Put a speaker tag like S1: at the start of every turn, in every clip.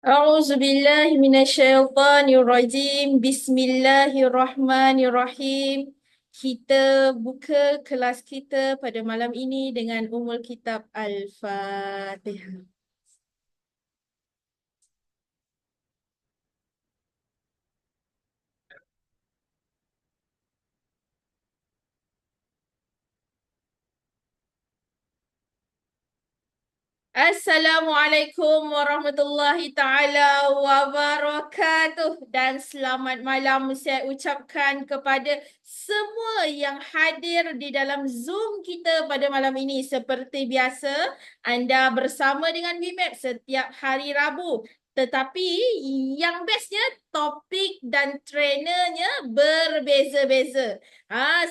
S1: A'udzubillahi minasyaitonirrajim. Bismillahirrahmanirrahim. Kita buka kelas kita pada malam ini dengan Ummul Kitab Al-Fatihah. Assalamualaikum warahmatullahi taala wabarakatuh dan selamat malam saya ucapkan kepada semua yang hadir di dalam Zoom kita pada malam ini. Seperti biasa, anda bersama dengan BMAP setiap hari Rabu. Tetapi yang bestnya topik dan trainernya berbeza-beza.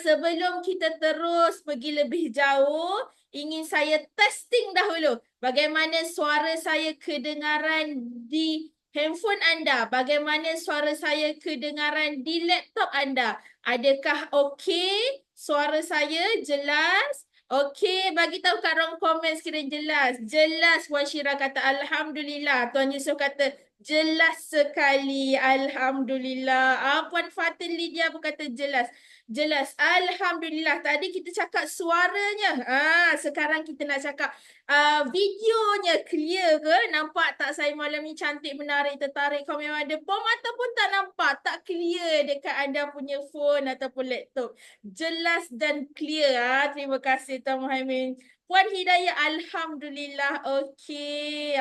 S1: Sebelum kita terus pergi lebih jauh, ingin saya testing dahulu. Bagaimana suara saya kedengaran di handphone anda? Bagaimana suara saya kedengaran di laptop anda? Adakah okey? Suara saya jelas? Okey, bagi tahu kat ruang komen sekiranya jelas. Jelas, Wan Syira kata Alhamdulillah. Tuan Yusof kata jelas sekali. Alhamdulillah. Puan Fatin Lydia pun kata jelas. Jelas. Alhamdulillah. Tadi kita cakap suaranya. Sekarang kita nak cakap videonya clear ke? Nampak tak saya malam ni cantik, menarik, tertarik? Kau memang ada bom ataupun tak nampak? Tak clear dekat anda punya phone ataupun laptop. Jelas dan clear. Terima kasih Tuan Muhaimin. Puan Hidayah, Alhamdulillah. Okey.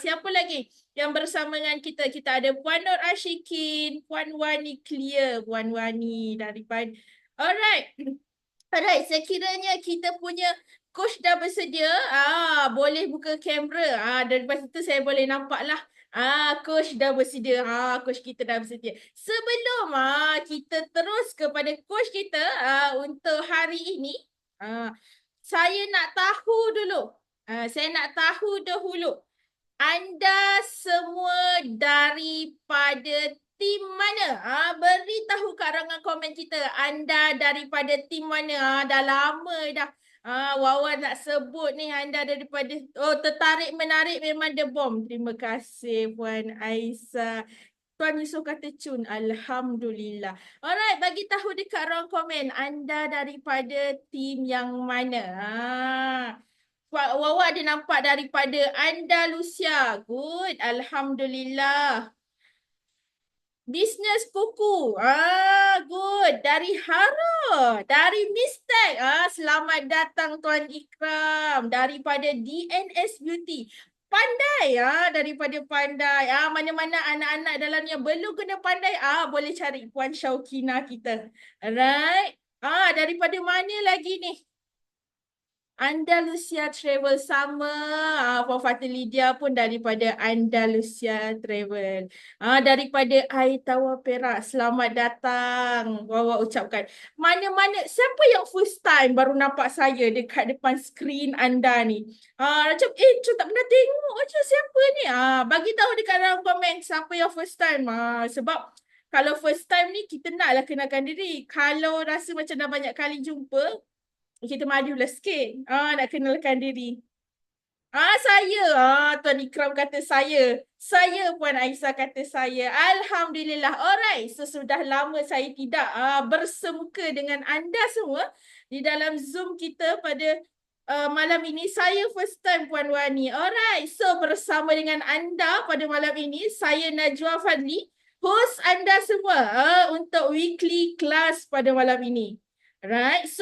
S1: Siapa lagi yang bersama dengan kita? Kita ada Puan Nur Ashikin, Puan Wani clear. Puan Wani daripada... Alright. Alright, sekiranya kita punya coach dah bersedia, boleh buka kamera. Daripada situ saya boleh nampak lah. Coach dah bersedia. Coach kita dah bersedia. Sebelum kita terus kepada coach kita untuk hari ini, saya nak tahu dulu. Saya nak tahu dahulu. Anda semua daripada tim mana? Beritahu kat rangan komen kita. Anda daripada tim mana? Dah lama dah. Wawan nak sebut ni anda daripada... Oh, tertarik menarik memang the bomb. Terima kasih Puan Aisyah. Tuan Yusof kata cun. Alhamdulillah. Alright, bagi tahu dekat ruang komen. Anda daripada tim yang mana? Wawa ada nampak daripada Andalusia. Good. Alhamdulillah. Bisnes kuku. Good. Dari Hara. Dari Mistek. Selamat datang Tuan Ikram. Daripada DNS Beauty. Pandai. Daripada Pandai. Mana-mana anak-anak dalamnya belum kena pandai. Boleh cari Puan Syaukina kita. Alright. Daripada mana lagi ni? Andalusia Travel sama. Puan Fatin Lydia pun daripada Andalusia Travel. Daripada Air Tawar Perak. Selamat datang. Wawa ucapkan. Mana-mana, siapa yang first time baru nampak saya dekat depan skrin anda ni? Macam, tak pernah tengok macam siapa ni? Bagi tahu dekat dalam komen siapa yang first time. Sebab kalau first time ni, kita naklah kenalkan diri. Kalau rasa macam dah banyak kali jumpa, kita majulah sikit. Nak kenalkan diri. Saya. Tuan Ikram kata saya. Saya Puan Aisyah kata saya. Alhamdulillah. Alright. Sesudah lama saya tidak bersemuka dengan anda semua di dalam Zoom kita pada malam ini. Saya first time Puan Wani. Alright. So bersama dengan anda pada malam ini, saya Najwa Fadli, host anda semua untuk weekly class pada malam ini. Right, so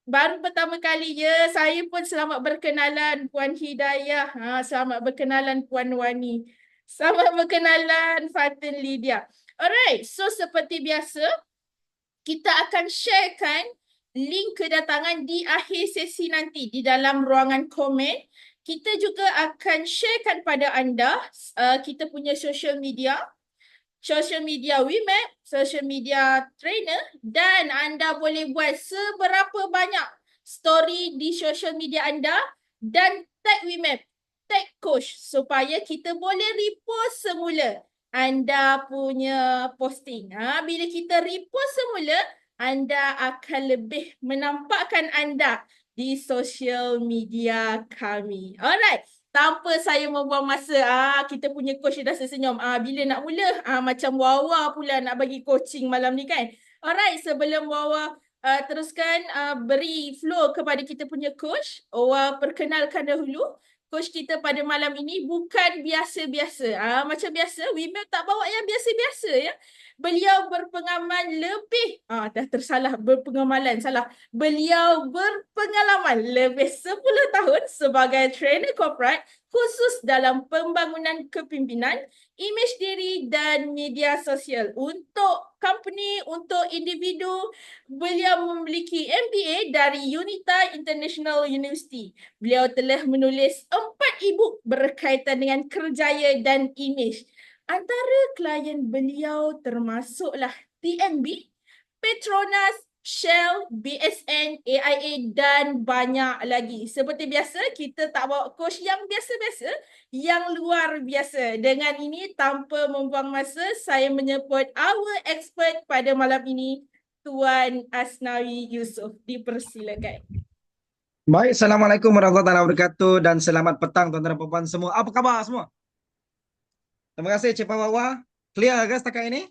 S1: baru pertama kali saya pun selamat berkenalan Puan Hidayah. Selamat berkenalan Puan Wani. Selamat berkenalan Fatin Lydia. Alright, so seperti biasa, kita akan sharekan link kedatangan di akhir sesi nanti di dalam ruangan komen. Kita juga akan sharekan pada anda kita punya social media WeMap, social media trainer, dan anda boleh buat seberapa banyak story di social media anda dan tag WeMap, tag coach supaya kita boleh repost semula anda punya posting. Bila kita repost semula, anda akan lebih menampakkan anda di social media kami. Alright. tanpa saya membuang masa. Kita punya coach dah tersenyum. Bila nak mula? Macam Wawa pula nak bagi coaching malam ni kan. Alright, sebelum Wawa teruskan beri flow kepada kita punya coach, Wawa perkenalkan dahulu. Coach kita pada malam ini bukan biasa-biasa. Macam biasa, Wimel tak bawa yang biasa-biasa ya. Beliau berpengalaman lebih, dah tersalah, berpengamalan, salah. Beliau berpengalaman lebih 10 tahun sebagai trainer corporate khusus dalam pembangunan kepimpinan, imej diri dan media sosial. Untuk company, untuk individu, beliau memiliki MBA dari Unita International University. Beliau telah menulis 4 e-book berkaitan dengan kerjaya dan imej. Antara klien beliau termasuklah TNB, Petronas, Shell, BSN, AIA dan banyak lagi. Seperti biasa, kita tak bawa coach yang biasa-biasa, yang luar biasa. Dengan ini, tanpa membuang masa, saya menyebut our expert pada malam ini, Tuan Asnawi Yusof. Dipersilakan.
S2: Baik, Assalamualaikum warahmatullahi wabarakatuh dan selamat petang tuan-tuan dan puan-puan semua. Apa khabar semua? Terima kasih Cik Wawa. Clear ke setakat ini?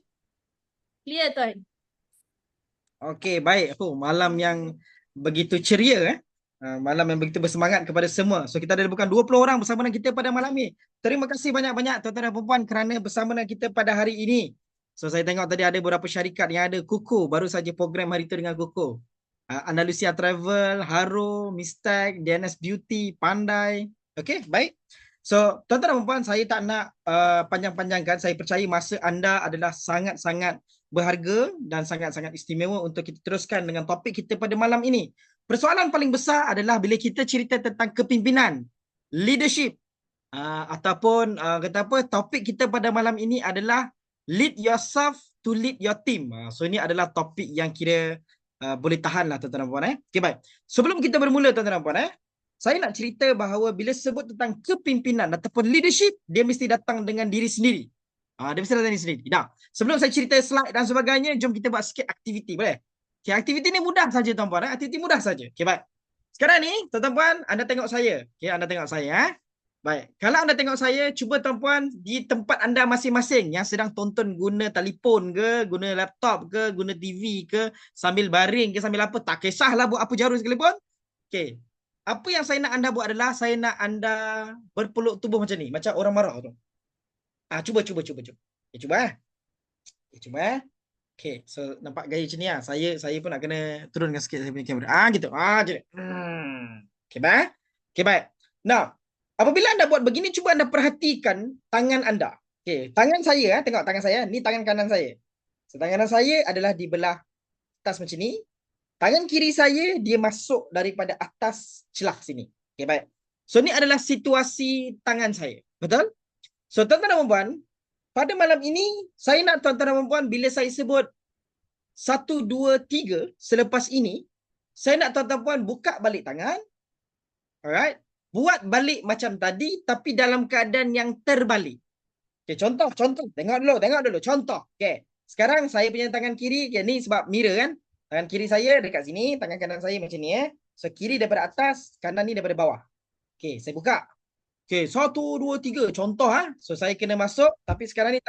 S1: Clear Tuan.
S2: Okey, baik. Malam yang begitu ceria malam yang begitu bersemangat kepada semua. So kita ada bukan 20 orang bersama dengan kita pada malam ini. Terima kasih banyak-banyak tuan-tuan dan puan-puan kerana bersama dengan kita pada hari ini. So saya tengok tadi ada beberapa syarikat yang ada Kuku, baru saja program hari itu dengan Kuku. Andalusia Travel, Haro, Mistek, DNS Beauty, Pandai. Okey, baik. So, tuan-tuan dan puan-puan, saya tak nak panjang-panjangkan. Saya percaya masa anda adalah sangat-sangat berharga dan sangat-sangat istimewa untuk kita teruskan dengan topik kita pada malam ini. Persoalan paling besar adalah bila kita cerita tentang kepimpinan, leadership, ataupun kata apa, topik kita pada malam ini adalah lead yourself to lead your team. So, ini adalah topik yang kira boleh tahan lah tuan-tuan dan puan. Okay, baik. Sebelum kita bermula tuan-tuan dan puan, saya nak cerita bahawa bila sebut tentang kepimpinan ataupun leadership, dia mesti datang dengan diri sendiri. Dia mesti datang dengan diri sendiri. Dah. Sebelum saya cerita slide dan sebagainya, jom kita buat sikit aktiviti, boleh? Okay, aktiviti ni mudah saja tuan-puan. Aktiviti mudah saja. Okay, baik. Sekarang ni, tuan-puan, anda tengok saya. Okay, anda tengok saya. Baik. Kalau anda tengok saya, cuba tuan-puan di tempat anda masing-masing yang sedang tonton guna telefon ke, guna laptop ke, guna TV ke, sambil baring ke, sambil apa, tak kisahlah buat apa jarum sekalipun. Okay. Apa yang saya nak anda buat adalah saya nak anda berpeluk tubuh macam ni, macam orang marah tu. Cuba. Okay, cuba. Okay, cuba. Okay, so nampak gaya macam ni lah. Saya pun nak kena turunkan sikit saya punya kamera. Gitu. Macam ni. Okay, baik. Okay, baik. Now, apabila anda buat begini, cuba anda perhatikan tangan anda. Okay, tangan saya, tengok tangan saya. Ni tangan kanan saya. So, tangan kanan saya adalah di belah atas macam ni. Tangan kiri saya, dia masuk daripada atas celah sini. Okay, baik. So, ni adalah situasi tangan saya. Betul? So, tuan-tuan dan puan-puan, pada malam ini, saya nak tuan-tuan dan puan-puan, bila saya sebut 1, 2, 3, selepas ini, saya nak tuan-tuan dan puan buka balik tangan. Alright? Buat balik macam tadi, tapi dalam keadaan yang terbalik. Okay, contoh. Tengok dulu. Contoh. Okay. Sekarang saya punya tangan kiri, okay, ni sebab mirror kan? Tangan kiri saya dekat sini, tangan kanan saya macam ni. So, kiri daripada atas, kanan ni daripada bawah. Okay, saya buka. Okay, 1, 2, 3. Contoh. So, saya kena masuk, tapi sekarang ni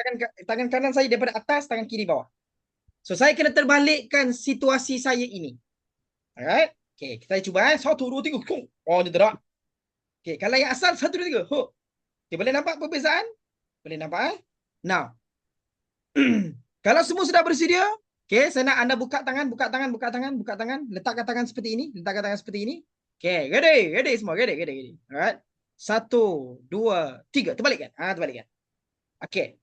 S2: tangan kanan saya daripada atas, tangan kiri bawah. So, saya kena terbalikkan situasi saya ini. Alright? Okay, kita cuba. 1, 2, 3. Oh, ni terang. Okay, kalau yang asal 1, 2, 3. Okay, boleh nampak perbezaan? Boleh nampak? Now, kalau semua sudah bersedia, okay, saya nak anda buka tangan. Letakkan tangan seperti ini. Okay, ready semua. Ready. Alright. 1, 2, 3. Terbalikkan. Terbalikkan. Okay.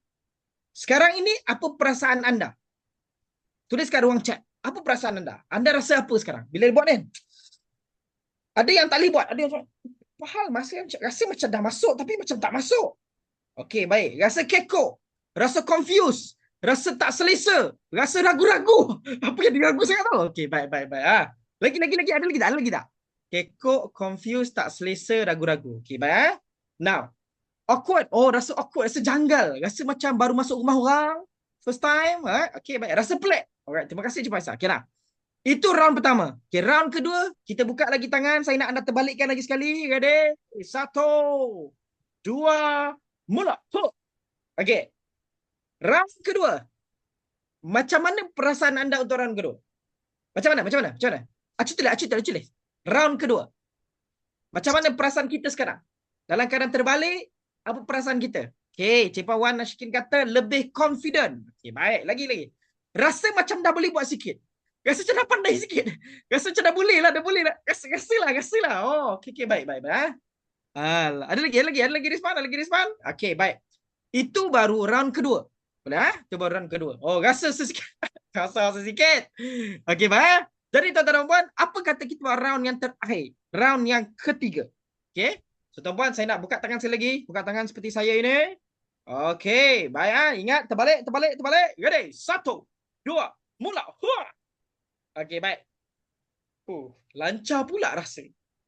S2: Sekarang ini, apa perasaan anda? Tulis kat ruang chat. Apa perasaan anda? Anda rasa apa sekarang? Bila buat ni? Ada yang tak boleh buat. Ada yang pahal, rasa macam dah masuk, tapi macam tak masuk. Okay, baik. Rasa kekok. Rasa confused. Rasa tak selesa. Rasa ragu-ragu. Apa yang diragu sangat tahu? Okay, baik. Lagi. Ada lagi tak? Kekok, confused, tak selesa, ragu-ragu. Okay, baik. Now, awkward. Oh, rasa awkward. Rasa janggal. Rasa macam baru masuk rumah orang. First time. Okay, baik. Rasa pelik. Alright, terima kasih Cik Faisal. Okay, nah. Itu round pertama. Okay, round kedua. Kita buka lagi tangan. Saya nak anda terbalikkan lagi sekali. Ready? 1, 2, mula. Okey. Round kedua. Macam mana perasaan anda untuk round kedua? Macam mana? Macam mana? Macam mana? Acu tulis. Round kedua. Macam mana perasaan kita sekarang? Dalam keadaan terbalik, apa perasaan kita? Okey, Cik Wan Nashikin kata lebih confident. Okey, baik. Lagi. Rasa macam dah boleh buat sikit. Rasa macam dah pandai sikit. Rasa macam dah boleh lah. Rasa lah. Oh, okey, baik. Ada lagi respon. Okey, baik. Itu baru round kedua. Boleh Itu baru round kedua. Oh, rasa sesikit. rasa sikit. Okey, baik. Jadi tuan-tuan dan puan, apa kata kita buat round yang terakhir? Round yang ketiga. Okey. So tuan-puan, saya nak buka tangan sekali lagi. Buka tangan seperti saya ini. Okey, baik. Ingat, terbalik. Ready? 1, 2, mula. Okey, baik. Lancar pula rasa.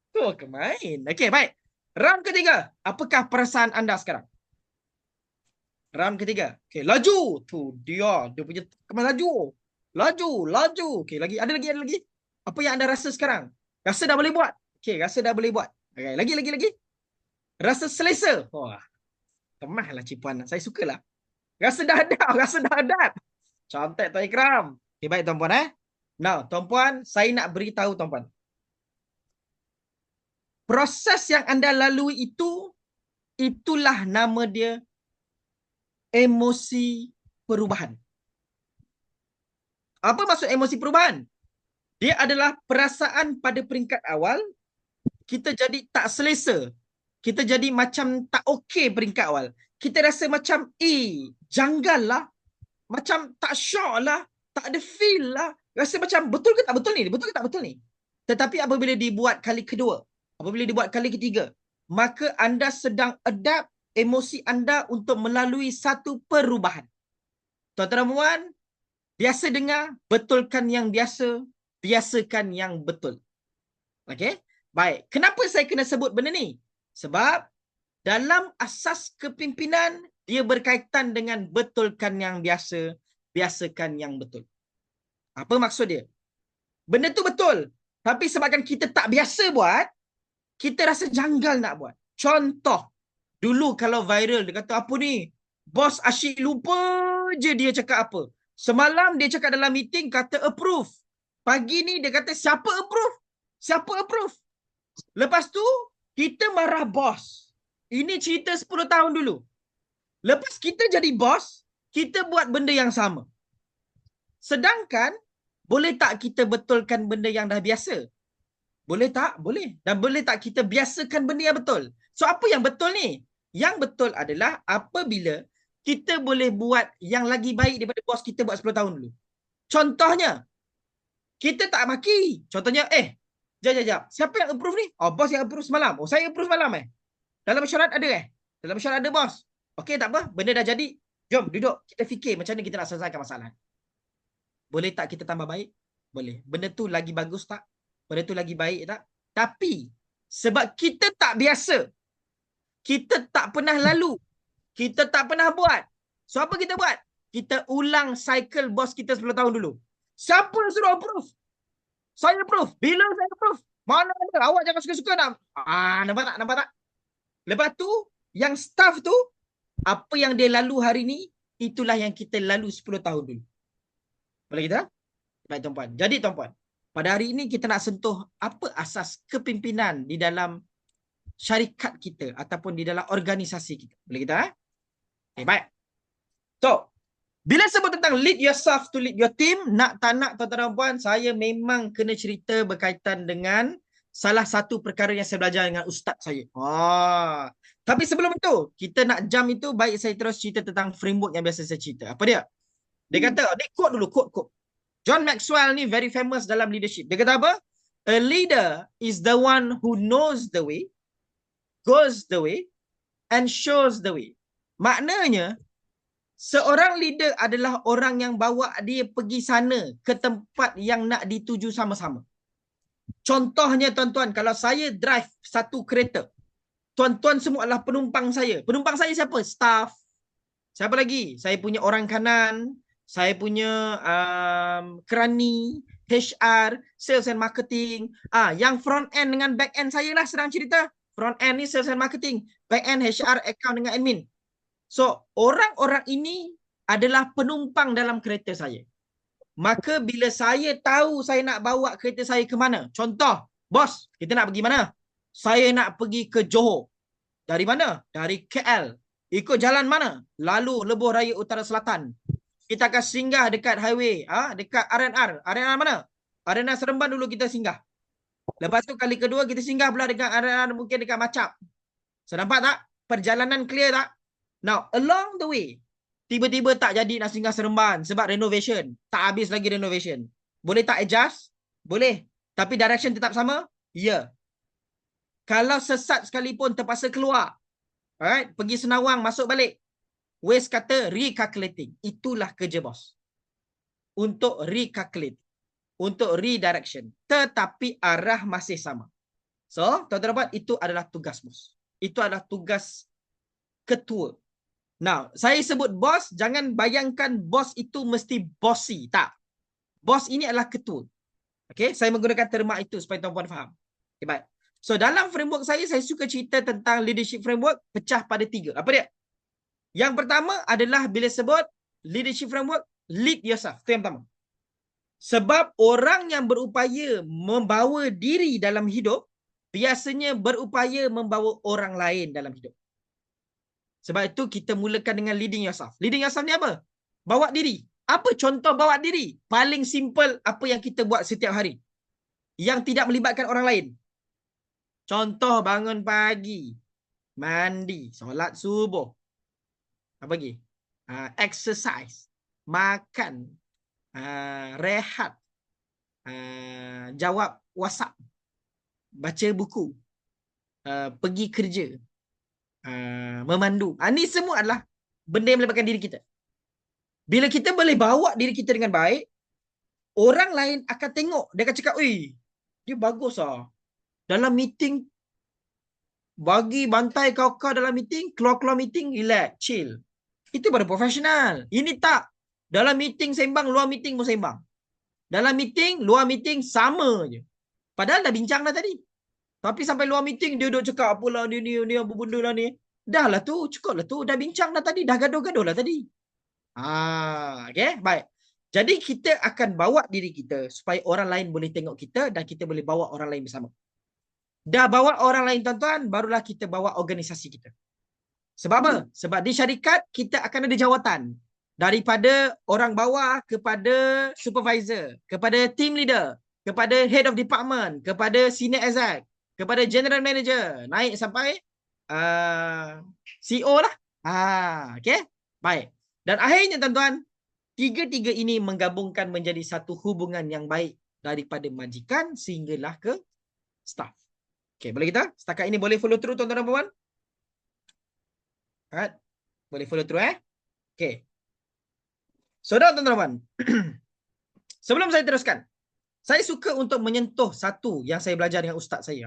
S2: Kemain. Okey, baik. Round ketiga. Apakah perasaan anda sekarang? Round ketiga. Okey, laju. Dia punya laju. Okey, ada lagi. Apa yang anda rasa sekarang? Rasa dah boleh buat. Okey, rasa dah boleh buat. Okey, lagi. Rasa selesa. Wah. Kemahlah Cik Puan. Saya sukalah. Rasa dah hadap. Cantik Tuan Ikram. Okey, baik tuan puan Now, tuan puan, saya nak beritahu tuan puan. Proses yang anda lalui itulah nama dia emosi perubahan. Apa maksud emosi perubahan? Dia adalah perasaan pada peringkat awal, kita jadi tak selesa. Kita jadi macam tak okey peringkat awal. Kita rasa macam, janggal lah. Macam tak syok lah. Tak ada feel lah. Rasa macam betul ke tak betul ni? Tetapi apabila dibuat kali kedua, apabila dibuat kali ketiga, maka anda sedang adapt emosi anda untuk melalui satu perubahan. Tuan-tuan dan puan, biasa dengar, betulkan yang biasa, biasakan yang betul. Okey? Baik. Kenapa saya kena sebut benda ni? Sebab dalam asas kepimpinan, dia berkaitan dengan betulkan yang biasa, biasakan yang betul. Apa maksud dia? Benda tu betul. Tapi sebabkan kita tak biasa buat, kita rasa janggal nak buat. Contoh, dulu kalau viral, dia kata apa ni? Bos asyik lupa je dia cakap apa. Semalam dia cakap dalam meeting, kata approve. Pagi ni dia kata siapa approve? Lepas tu, kita marah bos. Ini cerita 10 tahun dulu. Lepas kita jadi bos, kita buat benda yang sama. Sedangkan, boleh tak kita betulkan benda yang dah biasa? Boleh tak? Boleh. Dan boleh tak kita biasakan benda yang betul? So, apa yang betul ni? Yang betul adalah apabila kita boleh buat yang lagi baik daripada bos kita buat 10 tahun dulu. Contohnya, kita tak maki. Contohnya, jap. Siapa yang approve ni? Oh, bos yang approve semalam. Oh, saya approve semalam Dalam mesyuarat ada Dalam mesyuarat ada bos. Okey, tak apa. Benda dah jadi. Jom, duduk. Kita fikir macam mana kita nak selesaikan masalah. Boleh tak kita tambah baik? Boleh. Benda tu lagi bagus tak? Benda tu lagi baik tak? Tapi, sebab kita tak biasa, kita tak pernah lalu, kita tak pernah buat. So, apa kita buat? Kita ulang cycle bos kita 10 tahun dulu. Siapa yang suruh approve? Saya approve. Bila saya approve? Mana ada? Awak jangan suka-suka nak. Nampak tak? Lepas tu, yang staff tu, apa yang dia lalu hari ni, itulah yang kita lalu 10 tahun dulu. Boleh kita? Baik tuan-puan. Jadi tuan-puan, pada hari ini kita nak sentuh apa asas kepimpinan di dalam syarikat kita ataupun di dalam organisasi kita. Boleh kita? Okay, baik. So, bila sebut tentang lead yourself to lead your team, nak tak nak tuan-tuan dan puan, saya memang kena cerita berkaitan dengan salah satu perkara yang saya belajar dengan ustaz saya. Tapi sebelum itu, kita nak jam itu, baik saya terus cerita tentang framework yang biasa saya cerita. Apa dia? Dia kata, ni quote dulu, quote. John Maxwell ni very famous dalam leadership. Dia kata apa? A leader is the one who knows the way, goes the way, and shows the way. Maknanya, seorang leader adalah orang yang bawa dia pergi sana ke tempat yang nak dituju sama-sama. Contohnya tuan-tuan, kalau saya drive satu kereta, tuan-tuan semua adalah penumpang saya. Penumpang saya siapa? Staff. Siapa lagi? Saya punya orang kanan, saya punya kerani, HR, sales and marketing. Yang front end dengan back end saya lah sedang cerita. Front end ni sales and marketing. PN, HR, account dengan admin. So, orang-orang ini adalah penumpang dalam kereta saya. Maka bila saya tahu saya nak bawa kereta saya ke mana, contoh, bos, kita nak pergi mana? Saya nak pergi ke Johor. Dari mana? Dari KL. Ikut jalan mana? Lalu Lebuh Raya Utara Selatan. Kita akan singgah dekat highway, dekat RNR. RNR mana? RNR Seremban dulu kita singgah. Lepas tu kali kedua kita singgah pula dekat RNR mungkin dekat Macap. So, nampak tak? Perjalanan clear tak? Now, along the way, tiba-tiba tak jadi nak singgah Seremban sebab renovation. Tak habis lagi renovation. Boleh tak adjust? Boleh. Tapi direction tetap sama? Ya. Kalau sesat sekalipun terpaksa keluar. Alright, pergi Senawang, masuk balik. Waze kata recalculating. Itulah kerja bos. Untuk recalculate. Untuk redirection. Tetapi arah masih sama. So, tuan-tuan, itu adalah tugas bos. Itu adalah tugas ketua. Now, saya sebut bos, jangan bayangkan bos itu mesti bossy. Tak. Bos ini adalah ketua. Okay, saya menggunakan terma itu supaya tuan-tuan faham. Okay, baik. So, dalam framework saya suka cerita tentang leadership framework pecah pada 3. Apa dia? Yang pertama adalah bila sebut leadership framework, lead yourself. Itu yang pertama. Sebab orang yang berupaya membawa diri dalam hidup, biasanya berupaya membawa orang lain dalam hidup. Sebab itu kita mulakan dengan leading yourself. Leading yourself ni apa? Bawa diri. Apa contoh bawa diri? Paling simple apa yang kita buat setiap hari. Yang tidak melibatkan orang lain. Contoh bangun pagi, mandi, solat subuh. Apa lagi? Exercise, makan, rehat, jawab WhatsApp, baca buku, pergi kerja, memandu. Ini semua adalah benda yang melibatkan diri kita. Bila kita boleh bawa diri kita dengan baik, orang lain akan tengok. Dia akan cakap, "Ui, dia bagus lah. Dalam meeting, bagi bantai kau dalam meeting, keluar-keluar meeting, relax, chill." Itu baru profesional. Ini tak. Dalam meeting sembang, luar meeting pun sembang. Dalam meeting, luar meeting sama je. Padahal dah bincang dah tadi. Tapi sampai luar meeting, dia duduk cakap apalah ni, apa benda lah ni. Dah lah tu, cukup lah tu. Dah bincang dah tadi, dah gaduh-gaduh lah tadi. Okay, baik. Jadi kita akan bawa diri kita supaya orang lain boleh tengok kita dan kita boleh bawa orang lain bersama. Dah bawa orang lain tuan-tuan, barulah kita bawa organisasi kita. Sebab apa? Sebab di syarikat kita akan ada jawatan. Daripada orang bawah kepada supervisor, kepada team leader, kepada head of department, kepada senior exec, kepada general manager, naik sampai CEO lah. Okay? Baik. Dan akhirnya tuan-tuan, tiga-tiga ini menggabungkan menjadi satu hubungan yang baik daripada majikan sehinggalah ke staff. Okay, boleh kita? Setakat ini boleh follow through tuan-tuan dan puan? Alright. Boleh follow through Okay. Saudara tuan-tuan, sebelum saya teruskan, saya suka untuk menyentuh satu yang saya belajar dengan ustaz saya.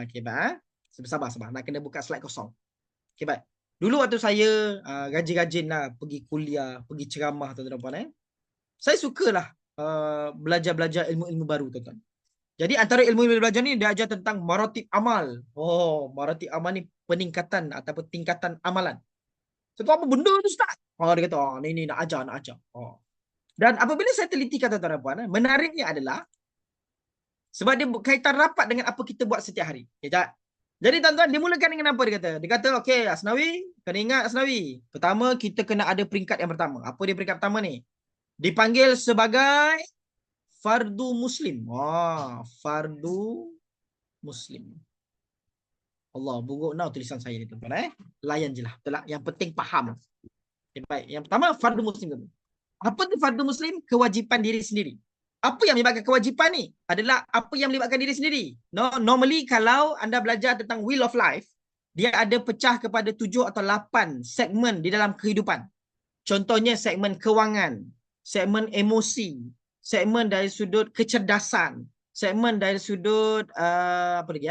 S2: Okay, baik. Sabar. Nak kena buka slide kosong. Okay, baik. Dulu waktu saya rajin-rajin lah pergi kuliah, pergi ceramah tuan-tuan. Saya sukalah belajar-belajar ilmu-ilmu baru tuan-tuan. Jadi antara ilmu-ilmu belajar ni dia ajar tentang maratib amal. Maratib amal ni peningkatan ataupun tingkatan amalan. So, apa benda tu ustaz? Dia kata, ni nak ajar. Dan apabila saya teliti kata tuan-tuan, menariknya adalah sebab dia kaitan rapat dengan apa kita buat setiap hari. Okay, jadi tuan-tuan, dia mulakan dengan apa dia kata? Dia kata, okay, Asnawi, kena ingat Asnawi. Pertama, kita kena ada peringkat yang pertama. Apa dia peringkat pertama ni? Dipanggil sebagai fardu muslim. Fardu muslim. Allah, buruk now tulisan saya ni tuan-tuan. Layan je lah. Betul tak? Yang penting faham. Okay, baik. Yang pertama, fardu muslim. Apa tu fardu muslim? Kewajipan diri sendiri. Apa yang melibatkan kewajipan ni? Adalah apa yang melibatkan diri sendiri. Normally kalau anda belajar tentang wheel of life, dia ada pecah kepada 7 atau 8 segmen di dalam kehidupan. Contohnya segmen kewangan, segmen emosi, segmen dari sudut kecerdasan, segmen dari sudut apa lagi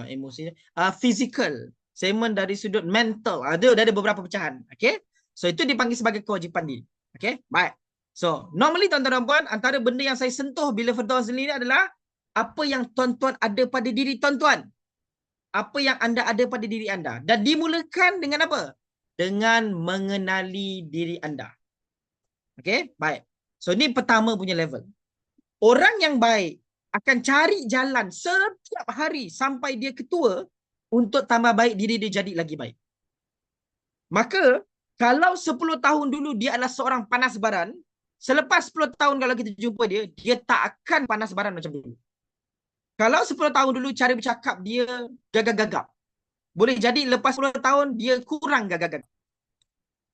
S2: emosi, physical, segmen dari sudut mental. Ada beberapa pecahan. Okay? So itu dipanggil sebagai kewajipan diri. Okay? Baik. So, normally tuan-tuan dan puan, antara benda yang saya sentuh bila Firdaus sendiri adalah apa yang tuan-tuan ada pada diri tuan-tuan. apa yang anda ada pada diri anda. Dan dimulakan dengan apa? Dengan mengenali diri anda. Okay, baik. So, ni pertama punya level. Orang yang baik akan cari jalan setiap hari sampai dia ketua untuk tambah baik diri dia jadi lagi baik. Maka, kalau 10 tahun dulu dia adalah seorang panas baran, selepas 10 tahun kalau kita jumpa dia, dia tak akan panas baran macam dulu. Kalau 10 tahun dulu cara bercakap dia gagap-gagap, boleh jadi lepas 10 tahun dia kurang gagap-gagap.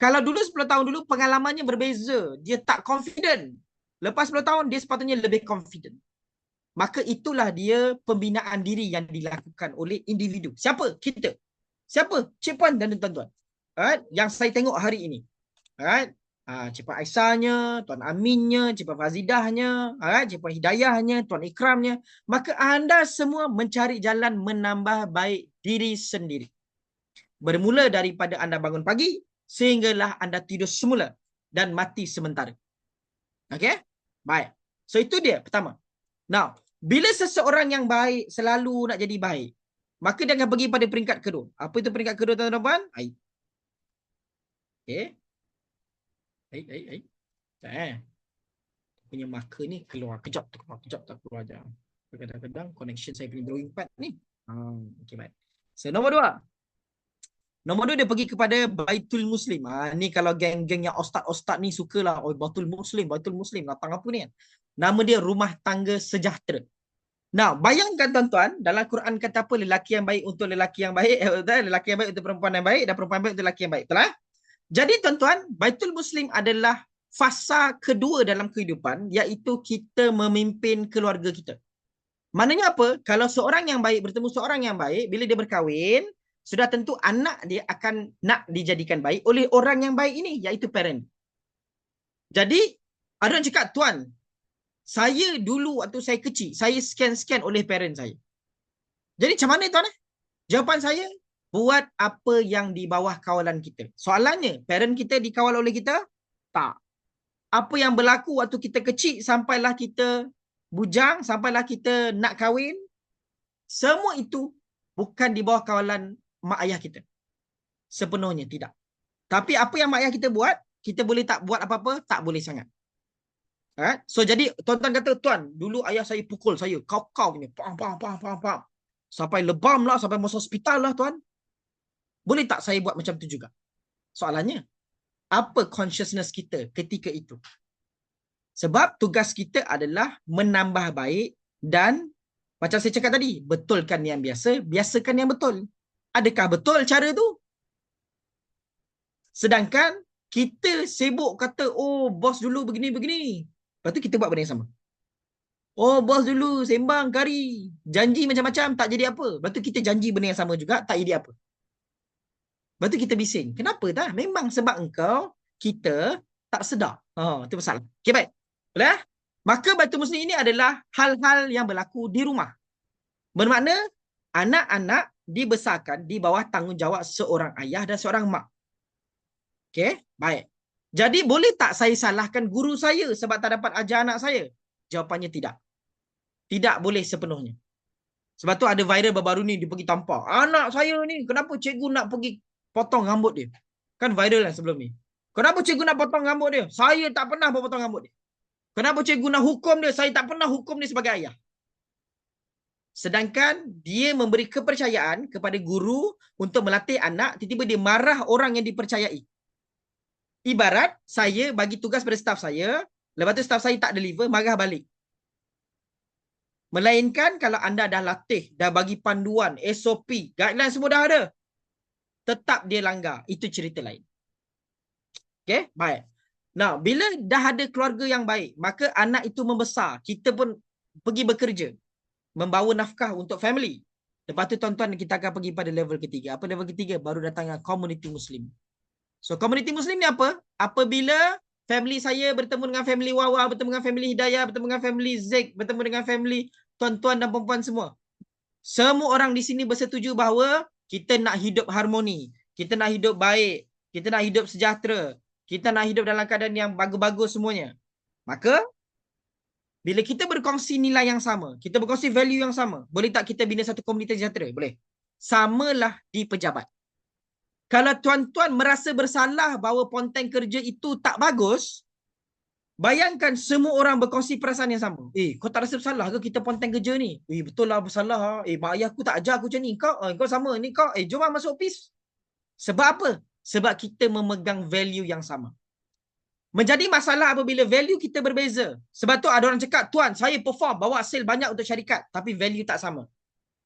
S2: Kalau dulu 10 tahun dulu pengalamannya berbeza, dia tak confident. Lepas 10 tahun dia sepatutnya lebih confident. Maka itulah dia pembinaan diri yang dilakukan oleh individu. Siapa? Kita. Siapa? Cik Puan dan tuan-tuan. Yang saya tengok hari ini. Cik Puan Aisyahnya, Tuan Aminnya, Cik Puan Fazidahnya, Cik Puan Hidayahnya, Tuan Ikramnya. Maka anda semua mencari jalan menambah baik diri sendiri. Bermula daripada anda bangun pagi, sehinggalah anda tidur semula dan mati sementara. Okay? Baik. So itu dia pertama. Now, bila seseorang yang baik selalu nak jadi baik, maka dia akan pergi pada peringkat kedua. Apa itu peringkat kedua, tuan-tuan? Air. Okay. Air. Punya marker ni keluar. Kejap tak keluar je. Kadang-kadang connection saya punya drawing pad ni. Okay, baik. So, nombor dua. Nombor dua dia pergi kepada Baitul Muslim. Ni kalau geng-geng yang ustaz-ustaz ni sukalah. Oh, Baitul Muslim. Datang apa ni kan? Nama dia Rumah Tangga Sejahtera. Nah, bayangkan tuan-tuan, dalam Quran kata apa? Lelaki yang baik untuk lelaki yang baik. Lelaki yang baik untuk perempuan yang baik. Dan perempuan yang baik untuk lelaki yang baik. Betul? Jadi tuan-tuan, Baitul Muslim adalah fasa kedua dalam kehidupan, iaitu kita memimpin keluarga kita. Maknanya apa? Kalau seorang yang baik bertemu seorang yang baik, bila dia berkahwin, sudah tentu anak dia akan nak dijadikan baik oleh orang yang baik ini, iaitu parent. Jadi, ada orang cakap, tuan, saya dulu waktu saya kecil, saya scan oleh parent saya. Jadi macam mana tuan? Jawapan saya, buat apa yang di bawah kawalan kita. Soalannya, parent kita dikawal oleh kita? Tak. Apa yang berlaku waktu kita kecil sampailah kita bujang, sampailah kita nak kahwin, semua itu bukan di bawah kawalan mak ayah kita. Sepenuhnya tidak. Tapi apa yang mak ayah kita buat, kita boleh tak buat apa-apa? Tak boleh sangat. So jadi tuan-tuan kata, tuan, dulu ayah saya pukul saya, kau punya, pam. Sampai lebam lah, sampai masuk hospital lah tuan. Boleh tak saya buat macam tu juga? Soalannya, apa consciousness kita ketika itu? Sebab tugas kita adalah menambah baik dan macam saya cakap tadi, betulkan yang biasa, biasakan yang betul. Adakah betul cara tu? Sedangkan kita sibuk kata, oh bos dulu begini-begini. Lepas tu kita buat benda yang sama. Oh bos dulu sembang kari, janji macam-macam tak jadi apa. Lepas tu kita janji benda yang sama juga, tak jadi apa. Lepas tu kita bising. Kenapa tak? Memang sebab engkau, kita tak sedar. Itu masalah. Okay, baik. Boleh? Maka Baitul Muslim ini adalah hal-hal yang berlaku di rumah. Bermakna, anak-anak dibesarkan di bawah tanggungjawab seorang ayah dan seorang mak. Okay, baik. Jadi boleh tak saya salahkan guru saya sebab tak dapat ajar anak saya? Jawapannya tidak. Tidak boleh sepenuhnya. Sebab tu ada viral baru-baru ni dia pergi tampar. Anak saya ni kenapa cikgu nak pergi potong rambut dia? Kan viral lah sebelum ni. Kenapa cikgu nak potong rambut dia? Saya tak pernah potong rambut dia. Kenapa cikgu nak hukum dia? Saya tak pernah hukum dia sebagai ayah. Sedangkan dia memberi kepercayaan kepada guru untuk melatih anak, tiba-tiba dia marah orang yang dipercayai. Ibarat saya bagi tugas pada staf saya, lepas tu staf saya tak deliver, marah balik. Melainkan kalau anda dah latih, dah bagi panduan, SOP, guideline semua dah ada, tetap dia langgar. Itu cerita lain. Okay, baik. Nah, bila dah ada keluarga yang baik, maka anak itu membesar. Kita pun pergi bekerja, membawa nafkah untuk family. Lepas tu tuan-tuan kita akan pergi pada level ketiga. Apa level ketiga? Baru datangnya community Muslim. So, community Muslim ni apa? Apabila family saya bertemu dengan family Wawa, bertemu dengan family Hidayah, bertemu dengan family Zik, bertemu dengan family tuan-tuan dan perempuan semua. Semua orang di sini bersetuju bahawa kita nak hidup harmoni, kita nak hidup baik, kita nak hidup sejahtera, kita nak hidup dalam keadaan yang bagus-bagus semuanya. Maka, bila kita berkongsi nilai yang sama, kita berkongsi value yang sama, boleh tak kita bina satu komunitas sejahtera? Boleh. samalah di pejabat. Kalau tuan-tuan merasa bersalah bahawa ponteng kerja itu tak bagus, bayangkan semua orang berkongsi perasaan yang sama. Kau tak rasa bersalah ke kita ponteng kerja ni? Betul lah bersalah. Mak ayah aku tak ajar aku macam ni. Kau sama ni kau. Jom lah masuk office. Sebab apa? Sebab kita memegang value yang sama. Menjadi masalah apabila value kita berbeza. Sebab tu ada orang cakap, tuan, saya perform, bawa hasil banyak untuk syarikat, tapi value tak sama.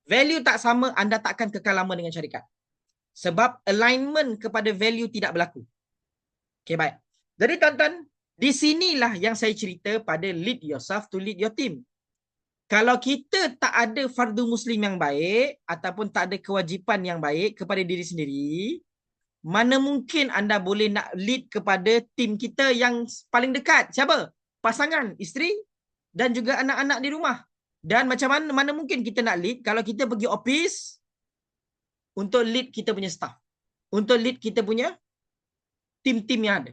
S2: Value tak sama, anda takkan kekal lama dengan syarikat. Sebab alignment kepada value tidak berlaku. Okay, baik. Jadi tuan-tuan, di sinilah yang saya cerita pada lead yourself to lead your team. Kalau kita tak ada fardu muslim yang baik, ataupun tak ada kewajipan yang baik kepada diri sendiri, mana mungkin anda boleh nak lead kepada tim kita yang paling dekat? Siapa? Pasangan, isteri dan juga anak-anak di rumah. Dan macam mana mungkin kita nak lead kalau kita pergi office untuk lead kita punya staff. Untuk lead kita punya tim-tim yang ada.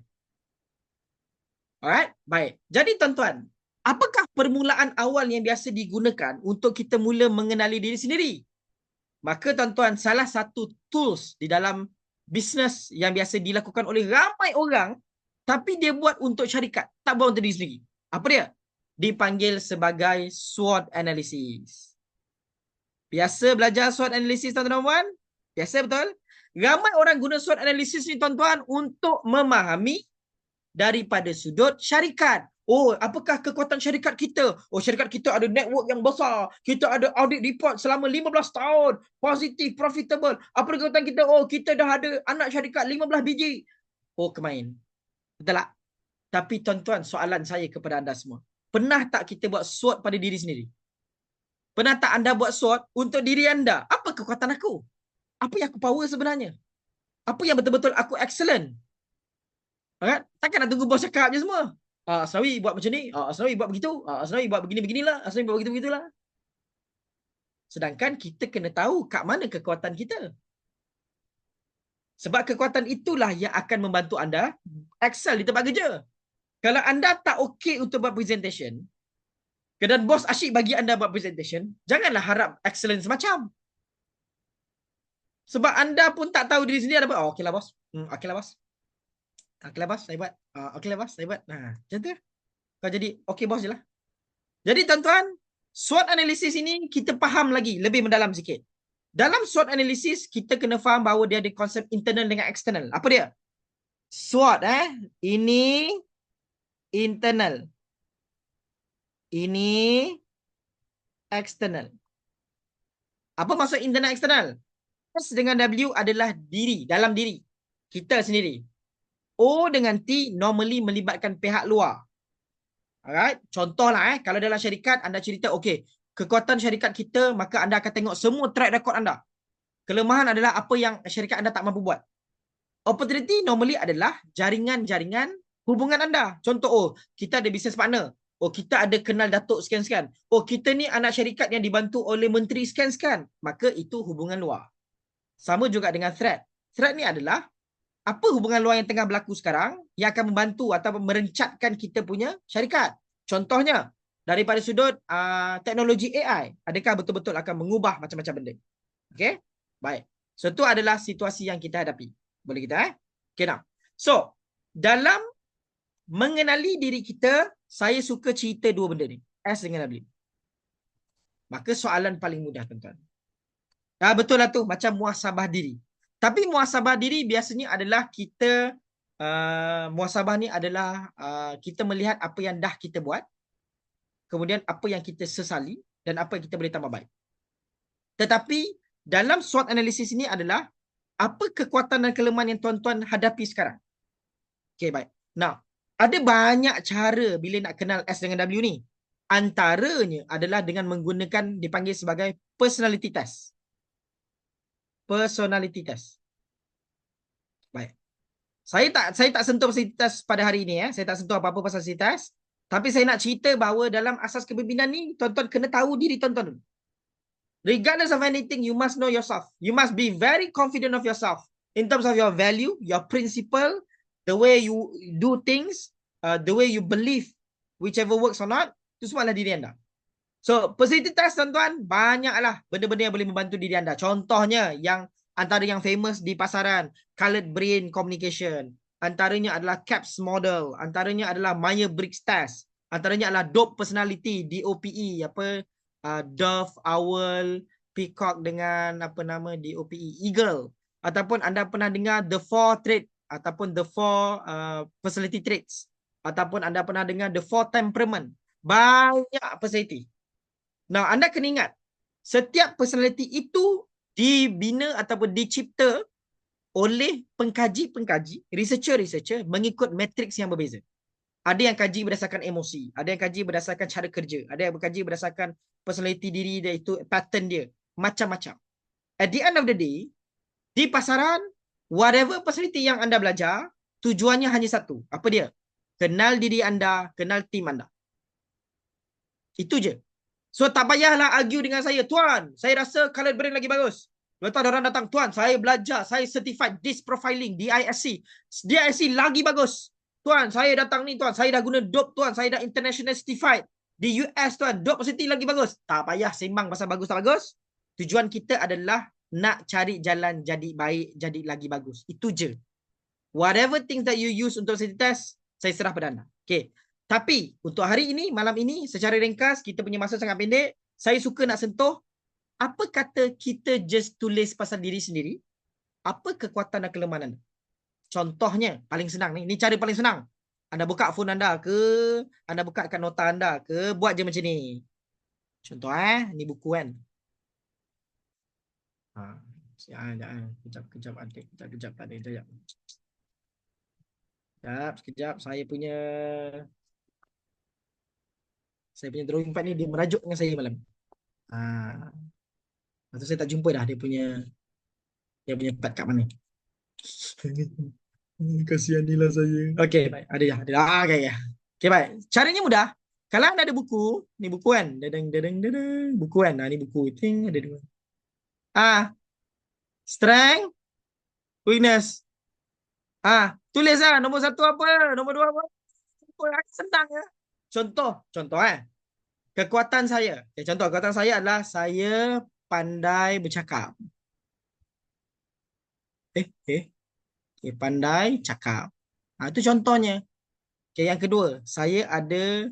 S2: Alright? Baik. Jadi tuan-tuan, apakah permulaan awal yang biasa digunakan untuk kita mula mengenali diri sendiri? Maka tuan-tuan, salah satu tools di dalam bisnes yang biasa dilakukan oleh ramai orang, tapi dia buat untuk syarikat, tak buat untuk diri sendiri. Apa dia? Dipanggil sebagai SWOT analysis. Biasa belajar SWOT analysis, tuan-tuan? Biasa betul? Ramai orang guna SWOT analysis ni, tuan-tuan, untuk memahami daripada sudut syarikat. Apakah kekuatan syarikat kita? Syarikat kita ada network yang besar. Kita ada audit report selama 15 tahun. Positif, profitable. Apa kekuatan kita? Kita dah ada anak syarikat 15 biji. Kemain. Betul tak? Tapi tuan-tuan, soalan saya kepada anda semua. Pernah tak kita buat SWOT pada diri sendiri? Pernah tak anda buat SWOT untuk diri anda? Apa kekuatan aku? Apa yang aku power sebenarnya? Apa yang betul-betul aku excellent? Takkan nak tunggu bos cakap je semua. Asnawi buat macam ni, Asnawi buat begitu, Asnawi buat begini-beginilah, Asnawi buat begitu-begitulah. Sedangkan kita kena tahu kat mana kekuatan kita. Sebab kekuatan itulah yang akan membantu anda excel di tempat kerja. Kalau anda tak okey untuk buat presentation, dan bos asyik bagi anda buat presentation, janganlah harap excellence macam. Sebab anda pun tak tahu diri sendiri, ada okeylah bos. Okeylah bos. Okeylah bos, saya buat. Okeylah bos, saya buat. Macam tu. Kau jadi okey bos je lah. Jadi tuan-tuan, SWOT analysis ini kita faham lagi lebih mendalam sikit. Dalam SWOT analysis, kita kena faham bahawa dia ada konsep internal dengan external. Apa dia? SWOT, ini internal. Ini external. Apa maksud internal external? S dengan W adalah diri, dalam diri. Kita sendiri. O dengan T normally melibatkan pihak luar. Alright, contohlah kalau dalam syarikat anda cerita kekuatan syarikat kita, maka anda akan tengok semua track record anda. Kelemahan adalah apa yang syarikat anda tak mampu buat. Opportunity normally adalah jaringan-jaringan hubungan anda. Contoh, kita ada business partner. Kita ada kenal datuk sekian-sekian. Kita ni anak syarikat yang dibantu oleh menteri sekian-sekian. Maka itu hubungan luar. Sama juga dengan threat. Threat ni adalah apa hubungan luar yang tengah berlaku sekarang yang akan membantu atau merencatkan kita punya syarikat. Contohnya, daripada sudut teknologi AI, adakah betul-betul akan mengubah macam-macam benda? Okay? Baik. So, itu adalah situasi yang kita hadapi. Boleh kita? Okay, now. So, dalam mengenali diri kita, saya suka cerita dua benda ni. S dengan W. Maka soalan paling mudah, tuan-tuan. Betul lah tu, macam muhasabah diri. Tapi muhasabah diri biasanya adalah kita, muhasabah ni adalah kita melihat apa yang dah kita buat, kemudian apa yang kita sesali, dan apa yang kita boleh tambah baik. Tetapi dalam SWOT analisis ini adalah apa kekuatan dan kelemahan yang tuan-tuan hadapi sekarang. Okay, baik. Now, ada banyak cara bila nak kenal S dengan W ni. Antaranya adalah dengan menggunakan dipanggil sebagai personality test. Personality test. Baik. Saya tak sentuh personality test pada hari ini. Saya tak sentuh apa-apa pasal personality test. Tapi saya nak cerita bahawa dalam asas kepimpinan ni, tuan-tuan kena tahu diri tuan-tuan. Regardless of anything, you must know yourself. You must be very confident of yourself. In terms of your value, your principle, the way you do things, the way you believe, whichever works or not, itu semua adalah diri anda. So, personality test tuan-tuan, banyaklah benda-benda yang boleh membantu diri anda. Contohnya, yang antara yang famous di pasaran, Colored Brain Communication. Antaranya adalah CAPS Model. Antaranya adalah Myers-Briggs Test. Antaranya adalah DOPE Personality, DOPE. Dove, Owl, Peacock dengan apa nama DOPE, Eagle. Ataupun anda pernah dengar The Four Traits ataupun The Four Personality Traits. Ataupun anda pernah dengar The Four Temperament. Banyak personality. Nah, anda kena ingat, setiap personality itu dibina ataupun dicipta oleh pengkaji-pengkaji, researcher-researcher mengikut matriks yang berbeza. Ada yang kaji berdasarkan emosi, ada yang kaji berdasarkan cara kerja, ada yang kaji berdasarkan personality diri dia, itu pattern dia, macam-macam. At the end of the day, di pasaran, whatever personality yang anda belajar, tujuannya hanya satu. Apa dia? Kenal diri anda, kenal tim anda. Itu je. So tak payahlah argue dengan saya. Tuan, saya rasa colored brain lagi bagus. Lepas tu orang datang, tuan, saya belajar, saya certified DISC profiling, DISC. DISC lagi bagus. Tuan, saya datang ni, tuan, saya dah guna DOPE, tuan, saya dah international certified. Di US, tuan, DOPE positif lagi bagus. Tak payah sembang pasal bagus tak bagus. Tujuan kita adalah nak cari jalan jadi baik, jadi lagi bagus. Itu je. Whatever things that you use untuk personality test, saya serah pada anda. Okay. Tapi untuk hari ini, malam ini, secara ringkas, kita punya masa sangat pendek. Saya suka nak sentuh, apa kata kita just tulis pasal diri sendiri? Apa kekuatan dan kelemahan anda? Contohnya, paling senang ni. Ni cara paling senang. Anda buka phone anda ke, anda buka kat nota anda ke, buat je macam ni. Contoh ni buku kan. Kejap, adik. Kejap. Sekejap. Saya punya drawing pad ni dia merajuk dengan saya malam. Lepas tu saya tak jumpa dah dia punya pad kat mana. Kasihanilah saya. Okey, baik. Ada dah. Okey. Okey, baik. Caranya mudah. Kalau anda ada buku, ni buku kan. Buku kan. Ni buku. Ting ada dua. Strength, weakness. Tulis lah. Nombor satu apa? Nombor dua apa? Senang ya. Contoh kekuatan saya. Contoh kekuatan saya adalah saya pandai bercakap. Pandai cakap. Itu contohnya. Yang kedua, saya ada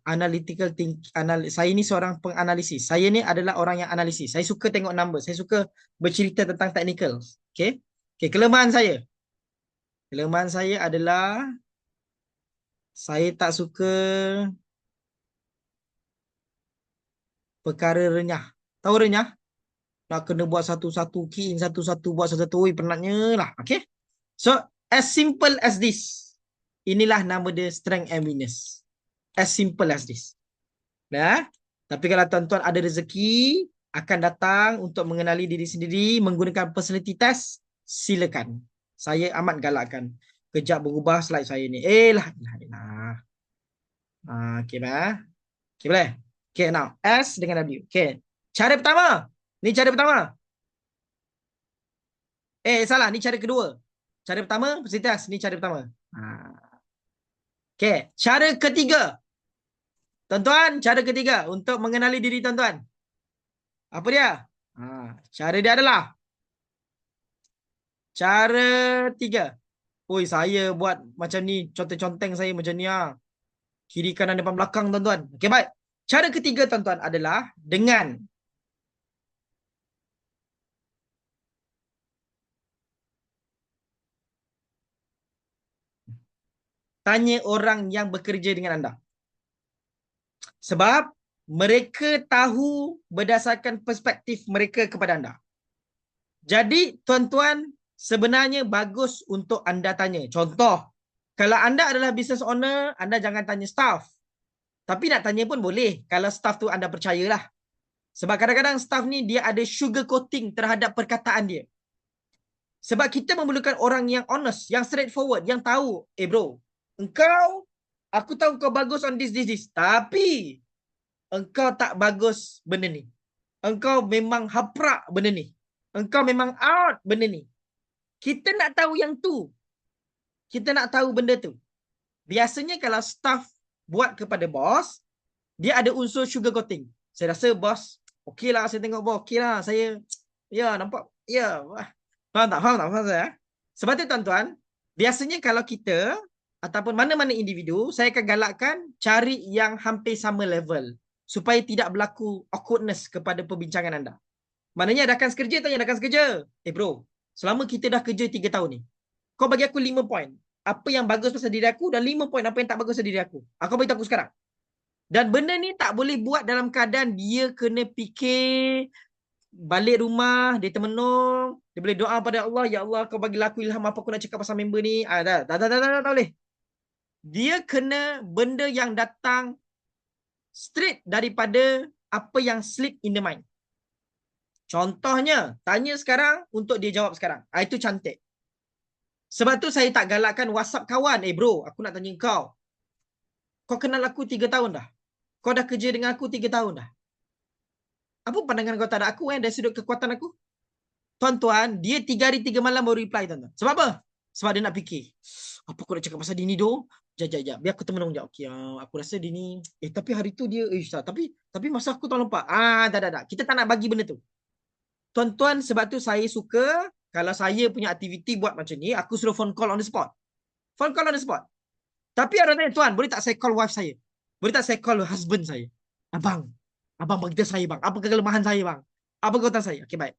S2: analytical think. Saya ni seorang penganalisis. Saya ni adalah orang yang analisis. Saya suka tengok number. Saya suka bercerita tentang technical. Kelemahan saya. Kelemahan saya adalah saya tak suka perkara renyah. Tahu renyah? Nak kena buat satu-satu, key in satu-satu, buat satu-satu. Penatnya lah. Okay? So, as simple as this. Inilah nama dia strength and weakness. As simple as this. Nah, tapi kalau tuan-tuan ada rezeki, akan datang untuk mengenali diri sendiri, menggunakan personality test, silakan. Saya amat galakkan. Kejap berubah slide saya ni. Okay, okay, boleh? Okay, now. S dengan W. Okay. Cara pertama. Ni cara pertama. Salah. Ni cara kedua. Cara pertama, personality test. Ni cara pertama. Okay. Cara ketiga. Tuan-tuan, cara ketiga untuk mengenali diri tuan-tuan. Apa dia? Cara dia adalah cara tiga. Oi, saya buat macam ni, conteng-conteng saya macam ni kiri kanan depan belakang tuan-tuan. Okey, baik. Cara ketiga tuan-tuan adalah dengan tanya orang yang bekerja dengan anda. Sebab mereka tahu berdasarkan perspektif mereka kepada anda. Jadi tuan-tuan, sebenarnya bagus untuk anda tanya. Contoh, kalau anda adalah business owner, anda jangan tanya staff. Tapi nak tanya pun boleh kalau staff tu anda percayalah. Sebab kadang-kadang staff ni dia ada sugar coating terhadap perkataan dia. Sebab kita memerlukan orang yang honest, yang straightforward, yang tahu, bro, aku tahu kau bagus on this. Tapi engkau tak bagus benda ni. Engkau memang haprak benda ni. Engkau memang out benda ni. Kita nak tahu yang tu. Kita nak tahu benda tu. Biasanya kalau staff buat kepada bos, Dia ada unsur sugarcoating. Saya rasa bos, okey lah, saya tengok bos, okey lah, saya, ya nampak, ya, faham tak, faham saya? Sebab tu tuan-tuan, biasanya kalau kita, ataupun mana-mana individu, saya akan galakkan cari yang hampir sama level, supaya tidak berlaku awkwardness kepada perbincangan anda. Maknanya rakan sekerja tanya rakan sekerja, bro, selama kita dah kerja 3 tahun ni, kau bagi aku 5 poin. Apa yang bagus pasal diri aku dan 5 poin apa yang tak bagus pasal diri aku. Kau beritahu aku sekarang. Dan benda ni tak boleh buat dalam keadaan dia kena fikir balik rumah, dia termenung, dia boleh doa pada Allah, ya Allah kau bagi aku ilham apa aku nak cakap pasal member ni. Tak boleh. Dia kena benda yang datang straight daripada apa yang slip in the mind. Contohnya, tanya sekarang untuk dia jawab sekarang. Itu cantik. Sebab tu saya tak galakkan WhatsApp kawan. Bro, aku nak tanya kau. Kau kenal aku 3 tahun dah. Kau dah kerja dengan aku 3 tahun dah. Apa pandangan kau tak ada aku dari sudut kekuatan aku? Tuan-tuan, dia 3 hari 3 malam baru reply tuan-tuan. Sebab apa? Sebab dia nak fikir. Apa aku nak cakap pasal Dini doh? Jap. Biar aku termenung jap. Okey, aku rasa Dini, tapi hari tu dia, tapi masa aku tahun lepas. Tak. Kita tak nak bagi benda tu. Tuan-tuan, sebab tu saya suka kalau saya punya aktiviti buat macam ni, aku suruh phone call on the spot. Phone call on the spot. Tapi orang tanya, tuan, boleh tak saya call wife saya? Boleh tak saya call husband saya? Abang beritahu saya bang, apa kelemahan saya bang? Apa kekuatan saya? Okey, baik.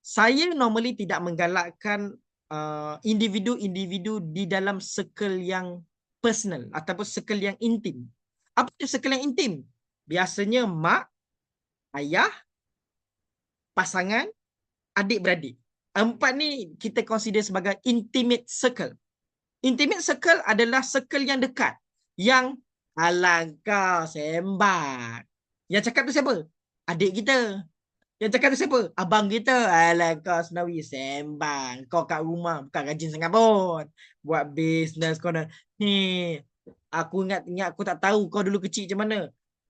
S2: Saya normally tidak menggalakkan individu-individu di dalam circle yang personal ataupun circle yang intim. Apa itu circle yang intim? Biasanya mak, ayah, pasangan, adik-beradik. 4 ni kita consider sebagai intimate circle. Intimate circle adalah circle yang dekat. Yang alangkah sembat. Yang cakap tu siapa? Adik kita. Yang cakap tu siapa? Abang kita. Alah kau Senawi sembang. Kau kat rumah bukan rajin sangat pun. Buat bisnes kau dah. Ni. Aku ingat aku tak tahu kau dulu kecil macam mana.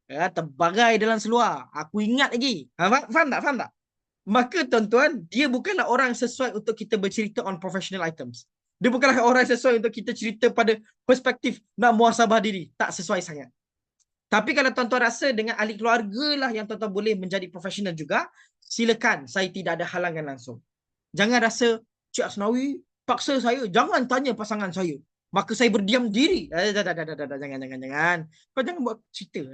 S2: Terbagai dalam seluar. Aku ingat lagi. Faham tak? Maka tuan-tuan, dia bukanlah orang sesuai untuk kita bercerita on professional items. Dia bukanlah orang sesuai untuk kita cerita pada perspektif nak muhasabah diri. Tak sesuai sangat. Tapi kalau tuan-tuan rasa dengan ahli keluarga lah yang tuan-tuan boleh menjadi profesional juga, silakan, saya tidak ada halangan langsung. Jangan rasa, Cik Asnawi paksa saya, jangan tanya pasangan saya. Maka saya berdiam diri. Jangan. Kau jangan buat cerita.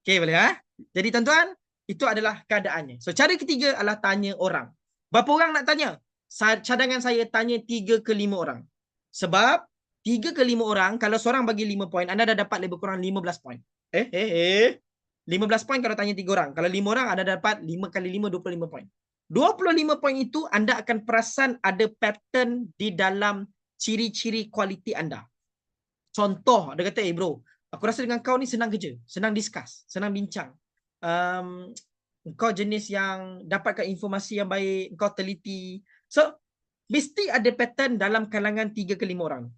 S2: Okey, boleh? Jadi tuan-tuan, itu adalah keadaannya. So, cara ketiga adalah tanya orang. Berapa orang nak tanya? Cadangan saya tanya 3 ke 5 orang. Sebab 3 ke 5 orang, kalau seorang bagi 5 poin, anda dah dapat lebih kurang 15 poin. 15 poin kalau tanya 3 orang. Kalau 5 orang, anda dapat 5 kali 5, 25 poin. 25 poin itu, anda akan perasan ada pattern di dalam ciri-ciri kualiti anda. Contoh, dia kata, bro, aku rasa dengan kau ni senang kerja, senang discuss, senang bincang. Kau jenis yang dapatkan informasi yang baik, kau teliti. So, mesti ada pattern dalam kalangan 3 ke 5 orang.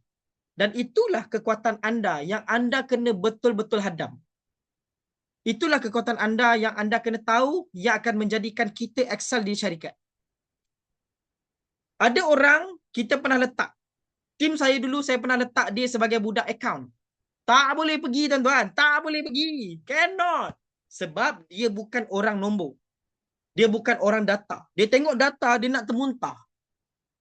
S2: Dan itulah kekuatan anda yang anda kena betul-betul hadam. Itulah kekuatan anda yang anda kena tahu yang akan menjadikan kita excel di syarikat. Ada orang kita pernah letak. Tim saya dulu saya pernah letak dia sebagai budak account. Tak boleh pergi tuan-tuan. Tak boleh pergi. Cannot. Sebab dia bukan orang nombor. Dia bukan orang data. Dia tengok data, dia nak termuntah.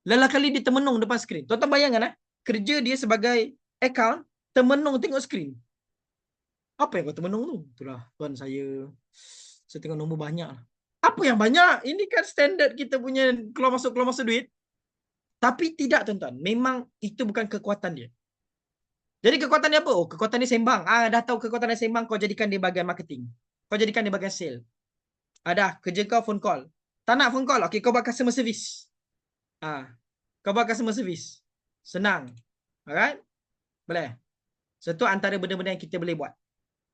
S2: Lelah kali dia termenung depan skrin. Tuan-tuan bayangkan kerja dia sebagai account, termenung tengok skrin. Apa yang kau termenung tu? Itulah tuan saya tengok nombor banyak. Apa yang banyak? Ini kan standard kita punya keluar masuk duit. Tapi tidak tuan-tuan. Memang itu bukan kekuatan dia. Jadi kekuatan dia apa? Oh, kekuatan dia sembang. Dah tahu kekuatan dia sembang, kau jadikan dia bagian marketing. Kau jadikan dia bagian sale. Dah, kerja kau phone call. Tak nak phone call. Okay, kau buat customer service. Kau buat customer service. Senang. Alright? Boleh? So, itu antara benda-benda yang kita boleh buat.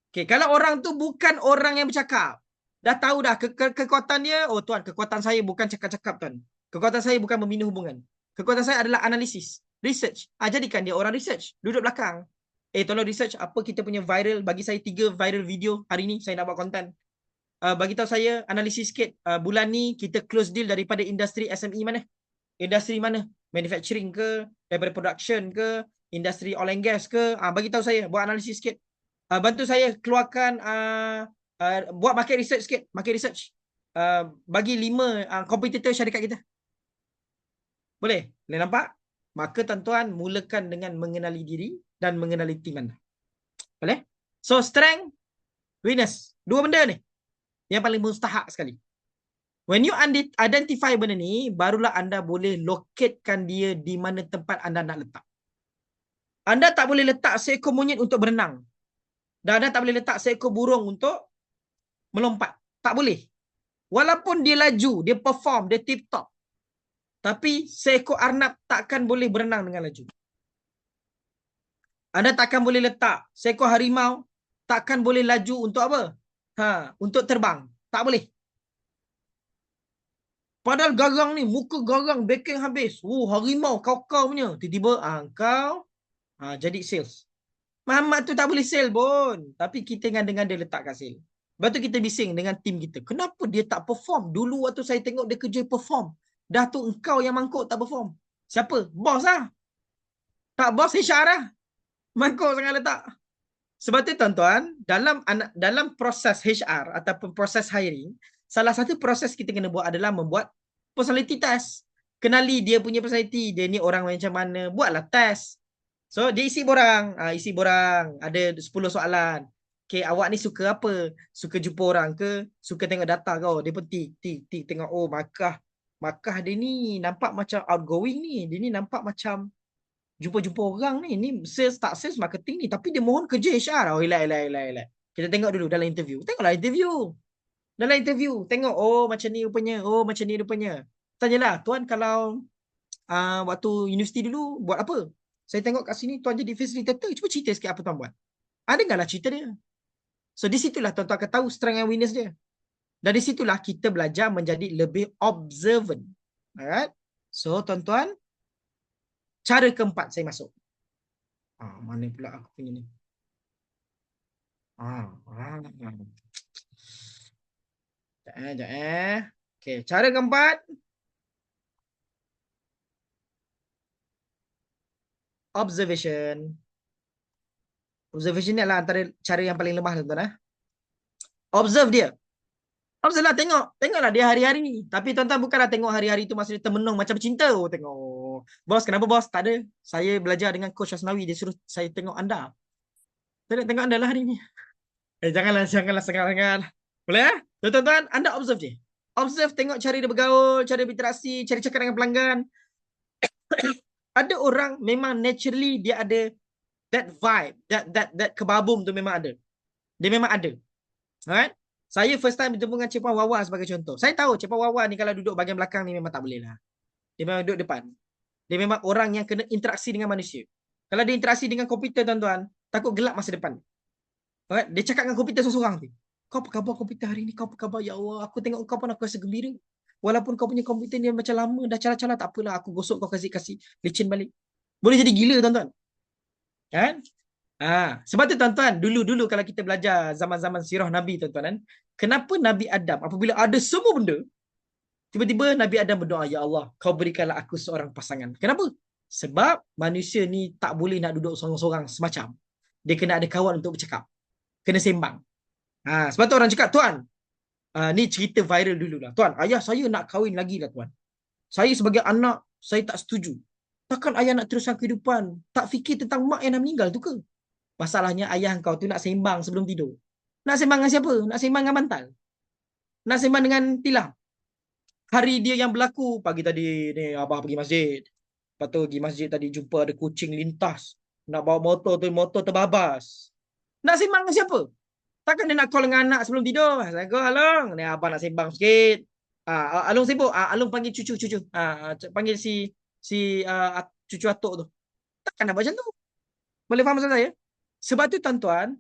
S2: Okay, kalau orang tu bukan orang yang bercakap. Dah tahu dah kekuatan dia. Oh tuan, kekuatan saya bukan cakap-cakap tuan. Kekuatan saya bukan membina hubungan. Kekuatan saya adalah analisis. Research. Jadikan dia orang research. Duduk belakang. Tolong research apa kita punya viral. Bagi saya 3 viral video hari ni. Saya nak buat konten. Bagi tahu saya analisis sikit. Bulan ni kita close deal daripada industri SME mana? Industri mana? Manufacturing ke? Daripada production ke? Industri oil and gas ke? Bagi tahu saya. Buat analisis sikit. Bantu saya keluarkan buat market research sikit, market research. Bagi 5 kompetitor syarikat kita. Boleh? Boleh nampak? Maka tuan-tuan mulakan dengan mengenali diri dan mengenali tim anda. Boleh? So strength, weakness. Dua benda ni yang paling mustahak sekali. When you identify benda ni, barulah anda boleh locatekan dia di mana tempat anda nak letak. Anda tak boleh letak seekor monyet untuk berenang. Dan anda tak boleh letak seekor burung untuk melompat. Tak boleh. Walaupun dia laju, dia perform, dia tip top. Tapi seekor arnab takkan boleh berenang dengan laju. Anda takkan boleh letak seekor harimau, takkan boleh laju untuk apa? Untuk terbang. Tak boleh. Padahal garang ni, muka garang, backing habis. Harimau, kau punya. Tiba-tiba, kau jadi sales. Muhammad tu tak boleh sale pun. Tapi kita dengan dia letak kat sale. Lepas tu kita bising dengan tim kita. Kenapa dia tak perform? Dulu waktu saya tengok dia kerja perform. Dah tu engkau yang mangkuk tak perform. Siapa? Bos lah. Tak bos, HR lah. Mangkuk sangat letak. Sebab tu tuan-tuan, dalam proses HR ataupun proses hiring, salah satu proses kita kena buat adalah membuat personality test. Kenali dia punya personality. Dia ni orang macam mana. Buatlah test. So, dia isi borang. Isi borang. Ada 10 soalan. Okay, awak ni suka apa? Suka jumpa orang ke? Suka tengok data kau? Dia pun tik. Tengok, Markah dia ni nampak macam outgoing ni. Dia ni nampak macam jumpa orang ni. Ni sales, tak sales, marketing ni. Tapi dia mohon kerja HR. Elak. Kita tengok dulu dalam interview. Tengoklah interview. Dalam interview, tengok, macam ni rupanya. Tanyalah, tuan kalau waktu universiti dulu buat apa? Saya tengok kat sini tuan jadi facilitator. Cuba cerita sikit apa tuan buat. Dengarlah cerita dia. So di situlah tuan-tuan akan tahu strength and weakness dia. Dan di situlah kita belajar menjadi lebih observant. Alright? So tuan-tuan, cara keempat saya masuk. Mana pula aku punya ni? Sekejap. Okay, cara keempat. Observation. Observation ni adalah antara cara yang paling lemah tuan-tuan. Observe dia. Observe lah, tengoklah dia hari-hari ni. Tapi tuan-tuan bukanlah tengok hari-hari tu masa dia termenung macam bercinta. Tengok. Bos, kenapa bos? Tak ada. Saya belajar dengan Coach Asnawi. Dia suruh saya tengok anda. Saya nak tengok anda lah hari ni. Janganlah sangat. Boleh? Tuan-tuan, anda observe je. Observe, tengok cara dia bergaul, cara berinteraksi, cara cakap dengan pelanggan. Ada orang memang naturally dia ada that vibe, that kebabum tu memang ada. Dia memang ada. Alright? Saya first time bertemu dengan Cik Puan Wawa sebagai contoh. Saya tahu Cik Puan Wawa ni kalau duduk bahagian belakang ni memang tak boleh lah. Dia memang duduk depan. Dia memang orang yang kena interaksi dengan manusia. Kalau dia interaksi dengan komputer tuan-tuan, takut gelap masa depan. Alright? Dia cakap dengan komputer seorang-seorang tu. Kau apa khabar komputer hari ni? Kau apa khabar? Ya Allah, aku tengok kau pun aku rasa gembira. Walaupun kau punya komputer ni macam lama, dah calar-calar, tak apalah. Aku gosok kau kasih lecin balik. Boleh jadi gila tuan-tuan. Kan? Sebab tu tuan-tuan, dulu kalau kita belajar zaman-zaman sirah Nabi tuan-tuan kan, kenapa Nabi Adam apabila ada semua benda, tiba-tiba Nabi Adam berdoa, ya Allah, kau berikanlah aku seorang pasangan. Kenapa? Sebab manusia ni tak boleh nak duduk seorang-seorang semacam. Dia kena ada kawan untuk bercakap. Kena sembang. Sebab tu orang cakap, tuan, ni cerita viral dulu lah. Tuan, ayah saya nak kahwin lagi lah tuan. Saya sebagai anak, saya tak setuju. Takkan ayah nak teruskan kehidupan? Tak fikir tentang mak yang dah meninggal tu ke? Masalahnya ayah kau tu nak sembang sebelum tidur. Nak sembang dengan siapa? Nak sembang dengan bantal. Nak sembang dengan tilam. Hari dia yang berlaku, pagi tadi ni abah pergi masjid. Lepas tu pergi masjid tadi jumpa ada kucing lintas. Nak bawa motor tu, motor terbabas. Nak sembang dengan siapa? Takkan dia nak call dengan anak sebelum tidur? Saya kata, Along, ni abah nak sembang sikit. Along sibuk. Along panggil cucu. Panggil si cucu atuk tu. Takkan nak buat macam tu. Boleh faham maksud saya? Sebab tu tuan-tuan,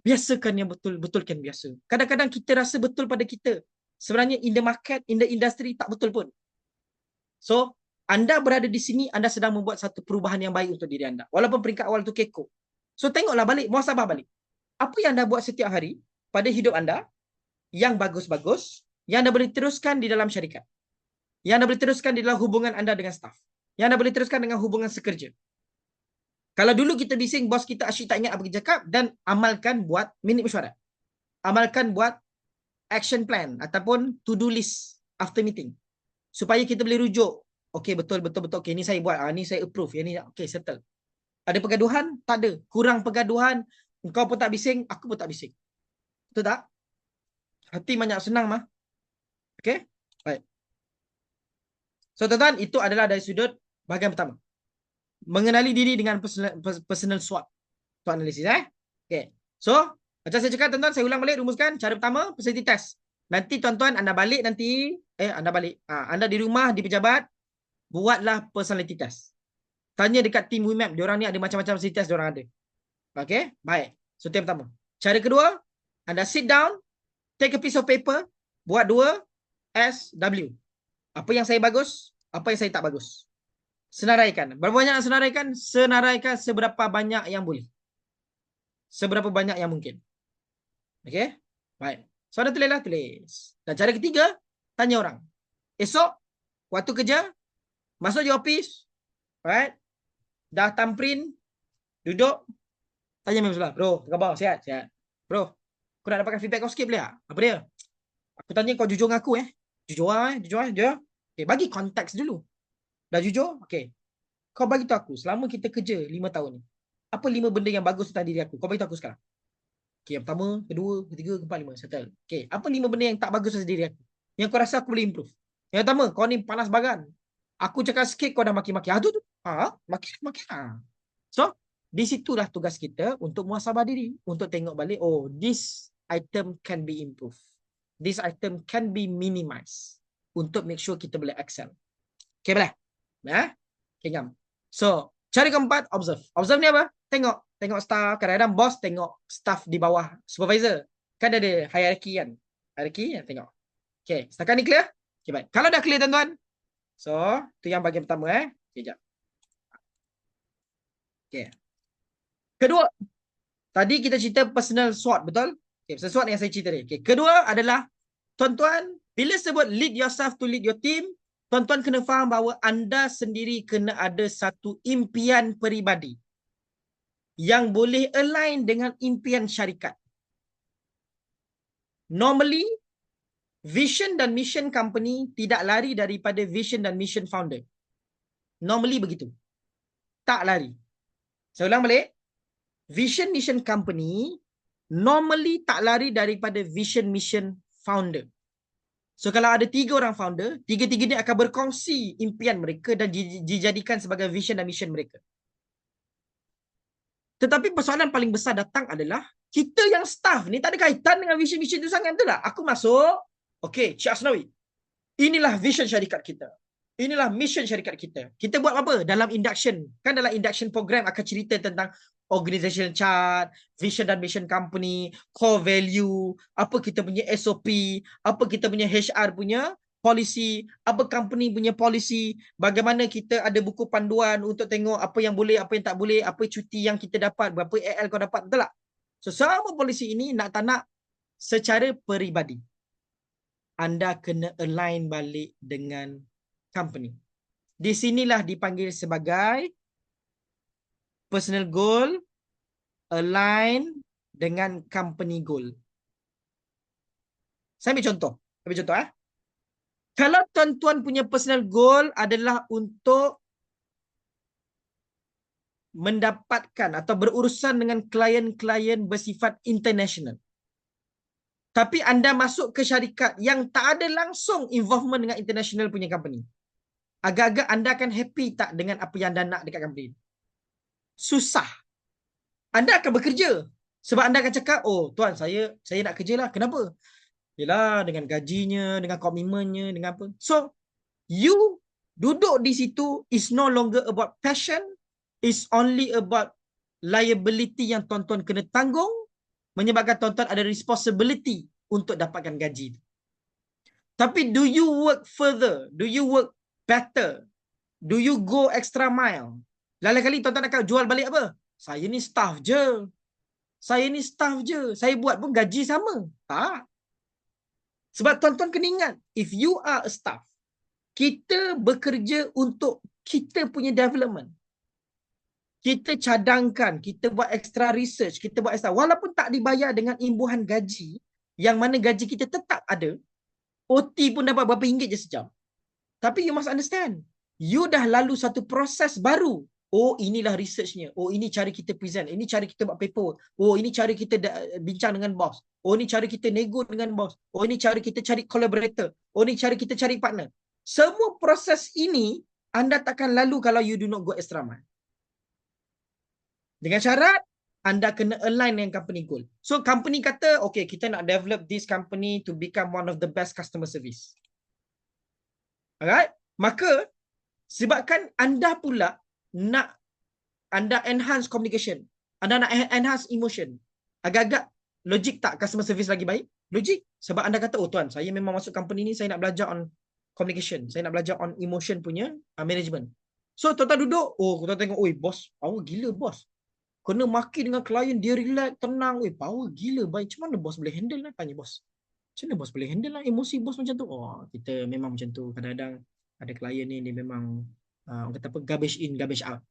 S2: biasakan yang betul-betulkan biasa. Kadang-kadang kita rasa betul pada kita. Sebenarnya in the market, in the industry tak betul pun. So, anda berada di sini, anda sedang membuat satu perubahan yang baik untuk diri anda. Walaupun peringkat awal tu kekok. So, tengoklah balik, muhasabah balik. Apa yang anda buat setiap hari pada hidup anda yang bagus-bagus, yang anda boleh teruskan di dalam syarikat. Yang anda boleh teruskan di dalam hubungan anda dengan staff. Yang anda boleh teruskan dengan hubungan sekerja. Kalau dulu kita bising, bos kita asyik tak ingat apa kita cakap, dan amalkan buat minit mesyuarat. Amalkan buat action plan ataupun to-do list after meeting. Supaya kita boleh rujuk. Okay, betul. Okay, ni saya buat. Ni saya approve. Yang ni, okay, settle. Ada pergaduhan? Tak ada. Kurang pergaduhan. Engkau pun tak bising, aku pun tak bising. Betul tak? Hati banyak senang mah. Okay? Baik. So, tuan-tuan, itu adalah dari sudut bahagian pertama. Mengenali diri dengan personal SWOT. Untuk analisis, Okay. So, macam saya cakap, tuan-tuan, saya ulang balik, rumuskan. Cara pertama, personality test. Nanti, tuan-tuan, anda balik nanti. Anda di rumah, di pejabat, buatlah personality test. Tanya dekat tim WeMap. Diorang ni ada macam-macam personality test diorang ada. Okay? Baik. So, itu yang pertama. Cara kedua, anda sit down, take a piece of paper, buat 2 SW. Apa yang saya bagus, apa yang saya tak bagus. Senaraikan. Berapa banyak senaraikan? Senaraikan seberapa banyak yang boleh. Seberapa banyak yang mungkin. Okay? Baik. So, anda tulislah, tulis. Dan cara ketiga, tanya orang. Esok, waktu kerja, masuk je office, right? Dah thumbprint, duduk, tanya memang sebelah. Bro, apa khabar? Sihat? Sihat. Bro, aku nak dapatkan feedback kau sikit boleh tak? Apa dia? Aku tanya kau jujur dengan aku Jujur jujur. Okay, bagi konteks dulu. Dah jujur? Okay. Kau bagi tahu aku, selama kita kerja 5 tahun ni, apa 5 benda yang bagus tentang diri aku? Kau bagi tahu aku sekarang. Okay, yang pertama, kedua, ketiga, keempat, 5. Settle. Okay, apa 5 benda yang tak bagus tentang diri aku? Yang kau rasa aku boleh improve? Yang pertama, kau ni panas bagan. Aku cakap sikit, kau dah maki-maki. Maki-maki. So, di situlah tugas kita untuk muhasabah diri. Untuk tengok balik, oh, this item can be improved. This item can be minimized. Untuk make sure kita boleh excel. Okay, boleh? Okay, ngam. So, cara keempat, observe. Observe ni apa? Tengok staff. Kadang-kadang bos tengok staff di bawah supervisor. Kan ada hierarchy kan? Hierarchy, tengok. Okay, setakat ni clear? Okay, baik. Kalau dah clear, tuan-tuan. So, tu yang bahagian pertama. Okay, sekejap. Okay. Kedua, tadi kita cerita personal SWOT, betul? Okay, personal SWOT yang saya cerita tadi. Okay, kedua adalah, tuan-tuan, bila sebut lead yourself to lead your team, tuan-tuan kena faham bahawa anda sendiri kena ada satu impian peribadi yang boleh align dengan impian syarikat. Normally, vision dan mission company tidak lari daripada vision dan mission founder. Normally begitu. Tak lari. Saya ulang balik. Vision mission company normally tak lari daripada vision mission founder. So kalau ada 3 orang founder, 3-3 ni akan berkongsi impian mereka dan dijadikan sebagai vision dan mission mereka. Tetapi persoalan paling besar datang adalah kita yang staff ni tak ada kaitan dengan vision-vision tu sangat, betul tak? Aku masuk, okay, Cik Asnawi, inilah vision syarikat kita. Inilah mission syarikat kita. Kita buat apa? Dalam induction. Kan dalam induction program akan cerita tentang organizational chart, vision dan mission company, core value, apa kita punya SOP, apa kita punya HR punya policy, apa company punya policy, bagaimana kita ada buku panduan untuk tengok apa yang boleh, apa yang tak boleh, apa cuti yang kita dapat, berapa AL kau dapat, betul tak? So, semua policy ini nak tak nak secara peribadi. Anda kena align balik dengan company. Di sinilah dipanggil sebagai personal goal align dengan company goal. Saya ambil contoh. Kalau tuan-tuan punya personal goal adalah untuk mendapatkan atau berurusan dengan klien-klien bersifat international, tapi anda masuk ke syarikat yang tak ada langsung involvement dengan international punya company, agak-agak anda akan happy tak dengan apa yang anda nak dekat company? Susah. Anda akan bekerja. Sebab anda akan cakap, oh tuan, saya nak kerja lah. Kenapa? Yelah, dengan gajinya, dengan komitmennya, dengan apa. So, you duduk di situ is no longer about passion, is only about liability yang tuan-tuan kena tanggung, menyebabkan tuan-tuan ada responsibility untuk dapatkan gaji. Tapi do you work further? Do you work better? Do you go extra mile? Lain kali tuan-tuan akan jual balik apa? Saya ni staff je. Saya buat pun gaji sama. Tak. Sebab tuan-tuan kena ingat, if you are a staff, kita bekerja untuk kita punya development. kita cadangkan, kita buat extra research, kita buat extra, walaupun tak dibayar dengan imbuhan gaji, yang mana gaji kita tetap ada, OT pun dapat berapa ringgit je sejam. Tapi you must understand, you dah lalu satu proses baru. Oh, inilah researchnya. Oh, ini cara kita present. Ini cara kita buat paper. Oh, ini cara kita bincang dengan bos. Oh, ini cara kita nego dengan bos. Oh, ini cara kita cari collaborator. Oh, ini cara kita cari partner. Semua proses ini anda takkan lalu kalau you do not go extra mile. Dengan syarat anda kena align dengan company goal. So company kata, okay, kita nak develop this company to become one of the best customer service. Alright? Maka sebabkan anda pula nak anda enhance communication, anda nak enhance emotion. Agak-agak logik tak customer service lagi baik? Logik. Sebab anda kata, oh tuan, saya memang masuk company ni, saya nak belajar on communication. Saya nak belajar on emotion punya management. So tuan-tuan duduk, oh tuan tengok, oi bos, power gila bos. Kena maki dengan klien, dia relax, tenang. Oi, power gila, baik. Macam mana bos boleh handle lah? Tanya bos. Macam mana bos boleh handle lah emosi bos macam tu? Oh, kita memang macam tu. Kadang-kadang ada klien ni, dia memang orang kata apa, garbage in, garbage out.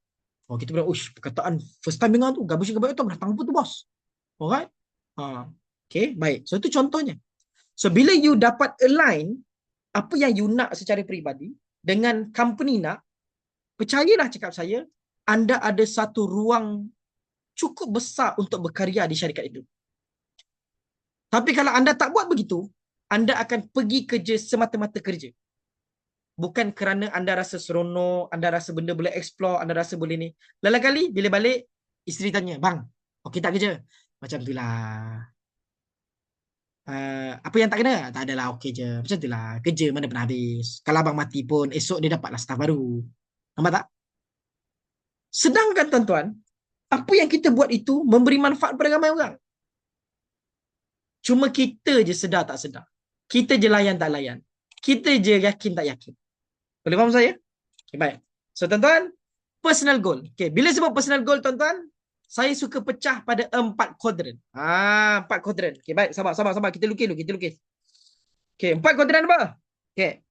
S2: Oh, kita bilang, uish, perkataan first time dengar tu, garbage in, garbage out tu, datang apa tu bos? Alright? Okay, baik. So, itu contohnya. So, bila you dapat align apa yang you nak secara peribadi dengan company nak, percayalah cakap saya, anda ada satu ruang cukup besar untuk berkarya di syarikat itu. Tapi kalau anda tak buat begitu, anda akan pergi kerja semata-mata kerja. Bukan kerana anda rasa seronok, anda rasa benda boleh explore, anda rasa boleh ni. Lain kali bila balik, isteri tanya, bang, okey tak kerja? Macam tu lah. Apa yang tak kena? Tak adalah, okey je. Macam tu lah. Kerja mana pernah habis. Kalau abang mati pun, esok dia dapatlah staff baru. Nampak tak? Sedangkan tuan-tuan, apa yang kita buat itu memberi manfaat pada ramai orang. Cuma kita je sedar tak sedar. Kita je layan tak layan. Kita je yakin tak yakin. Boleh faham saya? Okay, baik. So tuan-tuan, personal goal. Okay, bila sebut personal goal tuan-tuan, saya suka pecah pada 4 kuadran. 4 kuadran. Okay, baik. Sabar. Kita lukis dulu. Okay, 4 kuadran apa? Okay.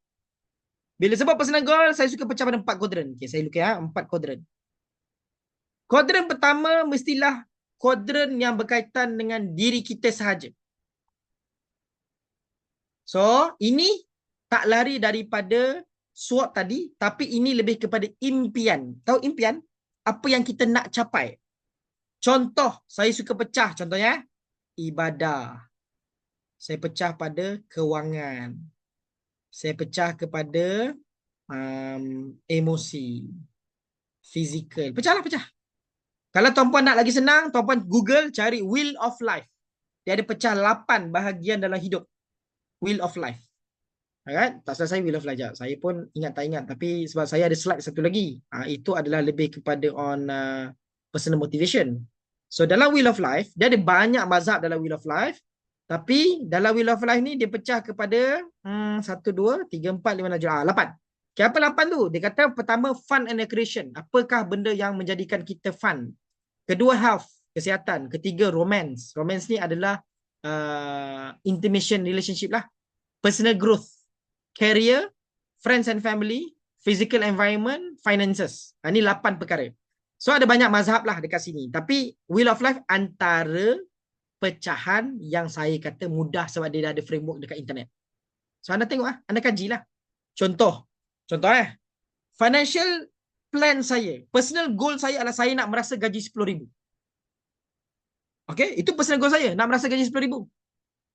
S2: Bila sebut personal goal, saya suka pecah pada 4 kuadran. Okay, saya lukis 4 kuadran. Kuadran pertama mestilah kuadran yang berkaitan dengan diri kita sahaja. So, ini tak lari daripada SWOT tadi, tapi ini lebih kepada impian. Tahu impian? Apa yang kita nak capai. Contoh, saya suka pecah. Contohnya, ibadah. Saya pecah pada kewangan. Saya pecah kepada emosi. Fizikal. Pecah. Kalau tuan-puan nak lagi senang, tuan-puan Google cari Wheel of Life. Dia ada pecah 8 bahagian dalam hidup. Wheel of Life. Alright? Tak selesai Wheel of Life. Saya pun ingat tak ingat. Tapi sebab saya ada slide satu lagi. Itu adalah lebih kepada on personal motivation. So dalam Wheel of Life, dia ada banyak mazhab dalam Wheel of Life. Tapi dalam Wheel of Life ni, dia pecah kepada 1, 2, 3, 4, 5, 6, 7, 8. Okay, apa 8 tu? Dia kata pertama, fun and recreation. Apakah benda yang menjadikan kita fun? Kedua, health, kesihatan. Ketiga, romance. Romance ni adalah intimation relationship lah. Personal growth, career, friends and family, physical environment, finances. Ini 8 perkara. So ada banyak mazhab lah dekat sini. Tapi Wheel of Life antara pecahan yang saya kata mudah sebab dia dah ada framework dekat internet. So anda tengok lah, anda kajilah. Contoh financial plan saya, personal goal saya adalah saya nak merasa gaji 10,000. Okay, itu personal goal saya, nak merasa gaji 10,000.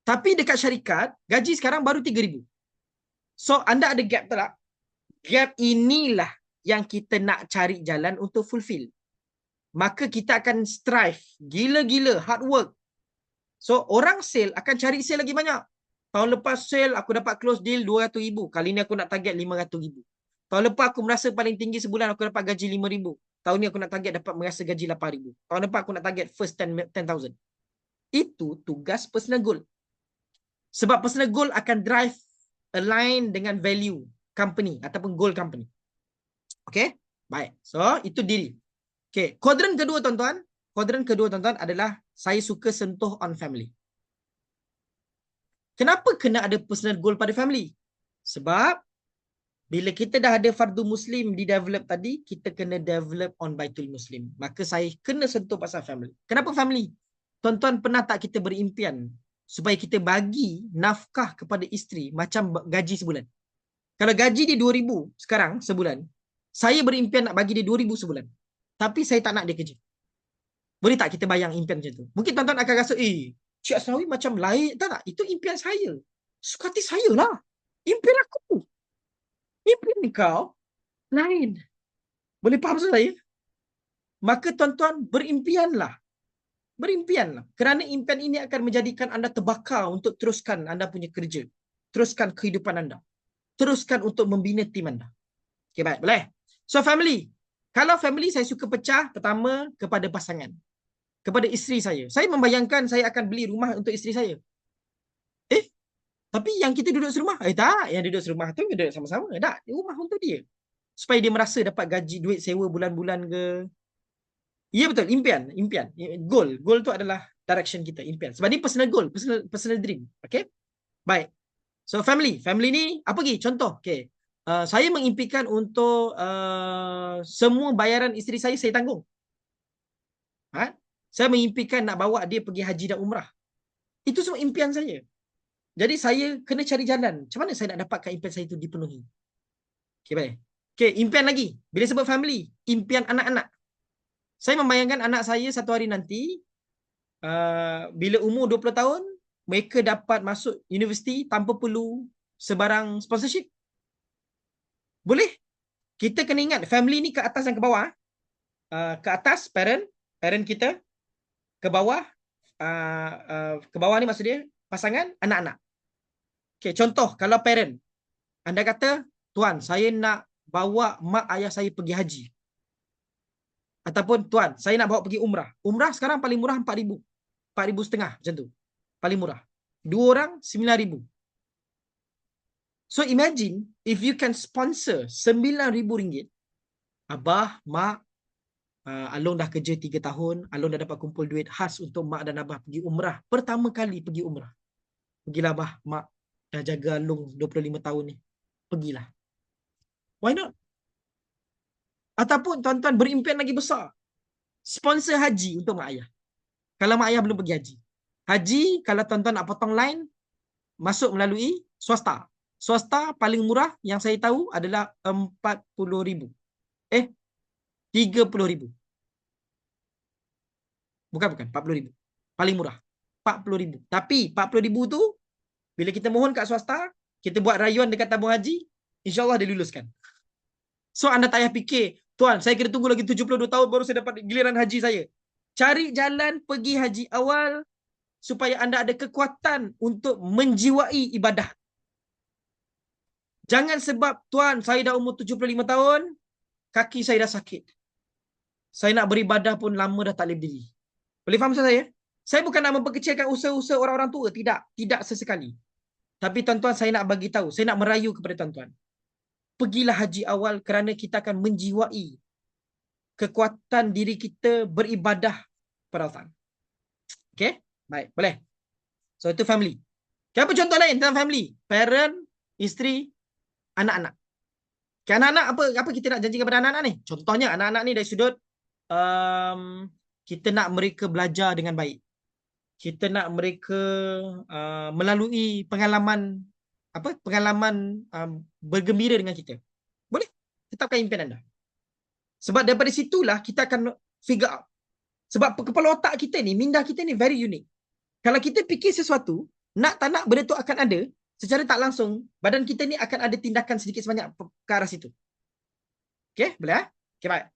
S2: Tapi dekat syarikat, gaji sekarang baru 3,000. So, anda ada gap tak? Gap inilah yang kita nak cari jalan untuk fulfill. Maka kita akan strive, gila-gila, hard work. So, orang sale akan cari sale lagi banyak. Tahun lepas sale, aku dapat close deal 200,000. Kali ni aku nak target 500,000. Tahun lepas aku merasa paling tinggi sebulan aku dapat gaji 5,000. Tahun ni aku nak target dapat merasa gaji 8,000. Tahun depan aku nak target first 10,000. Itu tugas personal goal. Sebab personal goal akan drive align dengan value company ataupun goal company. Okay? Baik. So, itu diri. Okay. Kuadran kedua tuan-tuan adalah saya suka sentuh on family. Kenapa kena ada personal goal pada family? Sebab Bila kita dah ada fardu Muslim di develop tadi, kita kena develop on Baitul Muslim. Maka saya kena sentuh pasal family. Kenapa family? Tuan-tuan pernah tak kita berimpian supaya kita bagi nafkah kepada isteri macam gaji sebulan? Kalau gaji dia 2,000 sekarang sebulan, saya berimpian nak bagi dia 2,000 sebulan. Tapi saya tak nak dia kerja. Boleh tak kita bayang impian macam tu? Mungkin tuan-tuan akan rasa, Cik Asnawi macam lain. Tak. Itu impian saya. Suka hati saya lah. Impian aku. Impian kau lain. Boleh faham saya? Maka tuan-tuan berimpianlah. Berimpianlah. Kerana impian ini akan menjadikan anda terbakar untuk teruskan anda punya kerja. Teruskan kehidupan anda. Teruskan untuk membina tim anda. Okay, baik. Boleh? So, family. Kalau family saya suka pecah, pertama kepada pasangan. Kepada isteri saya. Saya membayangkan saya akan beli rumah untuk isteri saya. Tapi yang kita duduk serumah, tak. Yang duduk serumah tu duduk sama-sama. Tak. Rumah untuk dia. Supaya dia merasa dapat gaji duit sewa bulan-bulan ke. Ya betul, impian. Goal tu adalah direction kita, impian. Sebab ni personal goal, personal dream. Okay? Baik. So family ni apa lagi? Contoh. Okay. Saya mengimpikan untuk semua bayaran isteri saya tanggung. Saya mengimpikan nak bawa dia pergi haji dan umrah. Itu semua impian saya. Jadi saya kena cari jalan. Macam mana saya nak dapatkan impian saya itu dipenuhi? Okay, baik. Okay, impian lagi. Bila sebut family, impian anak-anak. Saya membayangkan anak saya satu hari nanti, bila umur 20 tahun, mereka dapat masuk universiti tanpa perlu sebarang sponsorship. Boleh? Kita kena ingat, family ni ke atas dan ke bawah. Ke atas, parent kita. Ke bawah ni maksud dia, pasangan, anak-anak. Okay, contoh, kalau parent, anda kata, tuan, saya nak bawa mak ayah saya pergi haji. Ataupun, tuan, saya nak bawa pergi umrah. Umrah sekarang paling murah 4,000. 4,500 macam tu. Paling murah. 2 orang, 9,000. So, imagine if you can sponsor RM9,000. Abah, mak, Along dah kerja 3 tahun. Along dah dapat kumpul duit khas untuk mak dan abah pergi umrah. Pertama kali pergi umrah. Pergilah abah, mak. Dah jaga Along 25 tahun ni. Pergilah. Why not? Ataupun tuan-tuan berimpian lagi besar. Sponsor haji untuk mak ayah. Kalau mak ayah belum pergi haji. Haji, kalau tuan-tuan nak potong line, masuk melalui swasta. Swasta paling murah yang saya tahu adalah 40,000. 30,000. Bukan, 40,000. Paling murah. 40,000. Tapi 40,000 tu, bila kita mohon kat swasta, kita buat rayuan dekat tabung haji, insyaAllah dia luluskan. So, anda tak payah fikir, tuan, saya kena tunggu lagi 72 tahun baru saya dapat giliran haji saya. Cari jalan pergi haji awal supaya anda ada kekuatan untuk menjiwai ibadah. Jangan sebab, tuan, saya dah umur 75 tahun, kaki saya dah sakit. Saya nak beribadah pun lama dah tak boleh berdiri. Boleh faham saya? Saya bukan nak memperkecilkan usaha-usaha orang-orang tua. Tidak sesekali. Tapi tuan-tuan, saya nak bagi tahu, saya nak merayu kepada tuan-tuan. Pergilah haji awal kerana kita akan menjiwai kekuatan diri kita beribadah pada Allah. Okay? Baik, boleh. So, itu family. Okay, apa contoh lain tentang family? Parent, isteri, anak-anak. Okay, anak-anak, apa kita nak janji kepada anak-anak ni? Contohnya, anak-anak ni dari sudut kita nak mereka belajar dengan baik. Kita nak mereka melalui pengalaman bergembira dengan kita. Boleh? Tetapkan impian anda. Sebab daripada situlah kita akan figure out. Sebab kepala otak kita ni, minda kita ni very unique. Kalau kita fikir sesuatu, nak tak nak benda tu akan ada, secara tak langsung, badan kita ni akan ada tindakan sedikit sebanyak ke arah situ. Okay? Boleh? Okay, baik.